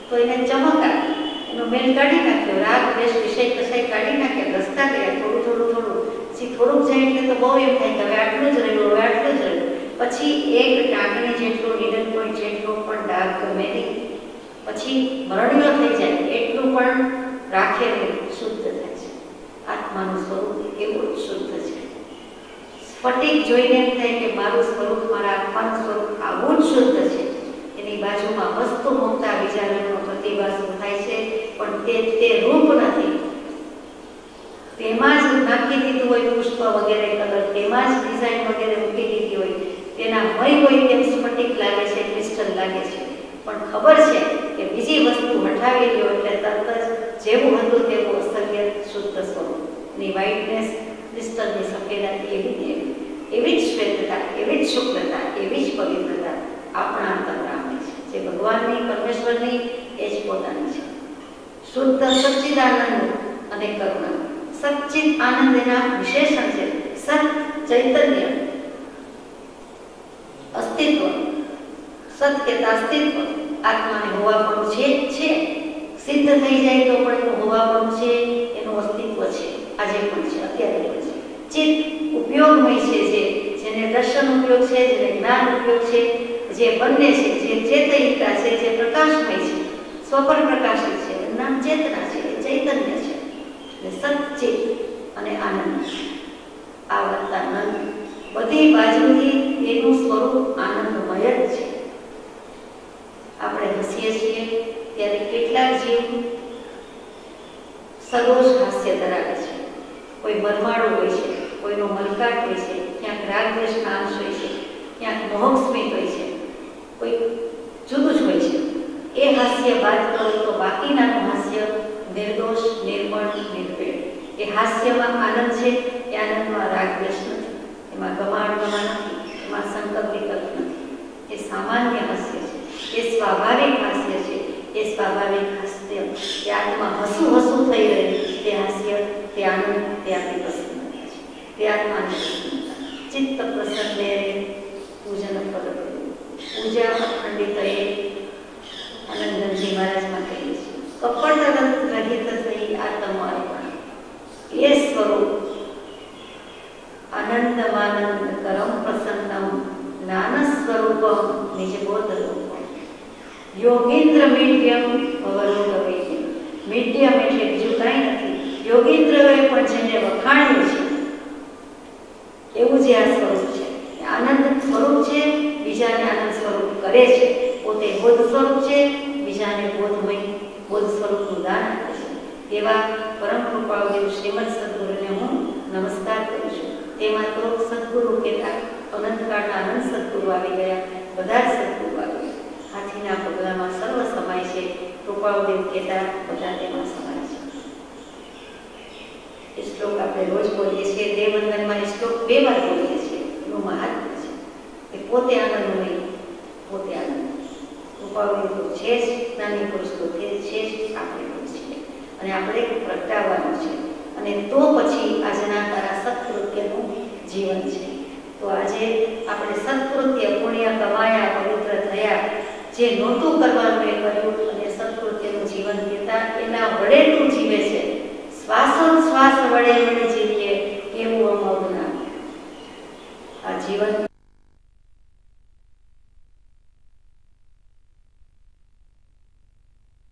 તો એને ચમક આવે, એનો મેલ કાઢી નાખ્યો, રાગ દ્વેષ વિષય કસાઈ કાઢી નાખ્યા, રસ્તા ગયા થોડું પછી થોડુંક જાય એટલે તો બહુ એમ થાય કે હવે આટલું જ રહ્યું, હવે આટલું જ રહ્યું. પછી એક ટાંકણી જેટલો નીડલ પોઈન્ટ જેટલો પણ ડાઘ ગમે નહીં, પછી મરણીયો થઈ જાય એટલું પણ રાખેલું શુદ્ધ થાય છે. આત્માનું સ્વરૂપ એવું જ શુદ્ધ છે. સ્ફટિક જોઈને એમ થાય કે મારું સ્વરૂપ, મારા આત્માનું સ્વરૂપ આવું જ શુદ્ધ છે. એની બાજુમાં વસ્તુ મૂકતા વિચારનો પ્રતિભાસ થાય છે, પણ તે રૂપ નથી. તેમાં જ નાખી દીધું હોય પુષ્પ વગેરે કલર, તેમાં જ ડિઝાઇન વગેરે મૂકી દીધી હોય, તેના હોય તેમ સ્ફટિક લાગે છે, ક્રિસ્ટલ લાગે છે. પણ ખબર છે કે બીજી વસ્તુ હટાવી લ્યો એટલે તરત જ જેવું હતું તેવું અસત્ય શુદ્ધ સ્વરૂપ. એની વ્હાઇટનેસ, ક્રિસ્ટલની સફેદાઈ એવી જ શ્વેતતા, એવી જ શુક્લતા, એવી જ પવિત્રતા આપણા અંતર્યામી છે, જે ભગવાનની પરમેશ્વરની એ જ પોતાની છે. શુદ્ધ સચ્ચિદાનંદ અને કરુણા. સચ્ચિદ આનંદ એના વિશેષણ છે. સત ચૈતન્ય, અસ્તિત્વ, સત કેતા અસ્તિત્વ, આત્માને હોવાપણું છે, સિદ્ધ થઈ જાય તો પણ એનું હોવાપણું છે, એનું અસ્તિત્વ છે, આજે પણ છે, અત્યારે પણ છે. ચિત્ત ઉપયોગમય છે, જેને દર્શન ઉપયોગ છે, જેને જ્ઞાન ઉપયોગ છે, જે બંને છે, જે ચેતયિકા છે, જે પ્રકાશમય છે, સ્વપર પ્રકાશિત છે, નામ ચેતના છે, ચૈતન્ય છે. સચ્ચિત અને આનંદ, આ વત્તા નંદ, બધી બાજુથી એનું સ્વરૂપ આનંદમય જ છે. આપણે હસીએ છીએ ત્યારે કેટલાક જીવ સરોજ હાસ્ય ધરાવે છે. કોઈ બરમાડું હોય છે, કોઈનો મલકાટ હોય છે, ક્યાંક રાગદ્વેષના અંશ હોય છે, ક્યાંક મોહક સ્મિત હોય છે, કોઈ જુદું જ હોય છે. એ હાસ્ય બાદ કરો તો બાકીનાનું હાસ્ય નિર્દોષ, નિર્મળ, નિર્ભેળ. એ હાસ્યમાં આનંદ છે, એ આનંદમાં રાગદ્વેષ નથી, એમાં ગમાડવામાં નથી, એમાં સંકલ્પ વિકલ્પ નથી. એ સામાન્ય હાસ્ય છે, એ સ્વાભાવિક હાસ્ય છે. એ સ્વાભાવિક હાસ્ય, એ આત્મા હસું થઈ રહે તે હાસ્ય, તે આનંદ, તે આપણી પ્રસન્નતા છે, તે આત્માની પ્રસન્નતા. ચિત્ત પ્રસન્ને પૂજન ફલ પૂજા અખંડિત એ આનંદજી મહારાજમાં કહીએ છીએ. કપટ રહિત થઈ આત્મઅર્પણ, એ સ્વરૂપ આનંદમાનંદ કરમ પ્રસન્નમ જ્ઞાન સ્વરૂપમ નિજબોધ રૂપમ યોગીન્દ્ર મીડ્યમ ભવરોગ વૈદ્યમ. મીડ્યમ એટલે બીજું કાંઈ નથી, યોગીન્દ્રએ પણ જેને વખાણ્યું છે એવું જે આ સ્વરૂપ છે. આનંદ સ્વરૂપ છે, બીજાને આનંદ સ્વરૂપ કરે છે, પોતે બોધ સ્વરૂપ છે, બીજાને બોધ સ્વરૂપનું દાન આપે છે. એવા પરમ કૃપાળુ શ્રીમદ સદગુરુને હું નમસ્કાર કરું છું. તેમાં તો સદગુરુ કહેતા અનંતકાળના અનંત સદગુરુ આવી ગયા, બધા જ સદગુરુ આવી ગયા. હાથીના પગલામાં સર્વ સમાય છે, કૃપાળુદેવ કહેતા બધા તેમાં સમાય છે. એ શ્લોક આપણે રોજ બોલીએ છીએ. દેવવંદનમાં એ શ્લોક 2 વાર બોલીએ છીએ. એનું મહાત્મ્ય છે કે પોતે આનંદમય, પોતે આનંદ. રૂપાવળી તો છે જ, નાની પુરુષ તો તે છે જ, આપણે તો છીએ અને આપણે પ્રગટાવવાનું છે. અને તો પછી આજના તારા સત્કૃત્યનું જીવન છે. તો આજે આપણે સત્કૃત્ય પુણ્ય કમાયા, પવિત્ર થયા, જે નહોતું કરવાનું એ કર્યું અને સત્કૃત્યનું જીવન જીવતા એના વડે તું જીવે છે. શ્વાસોચ્છ્વાસ વડે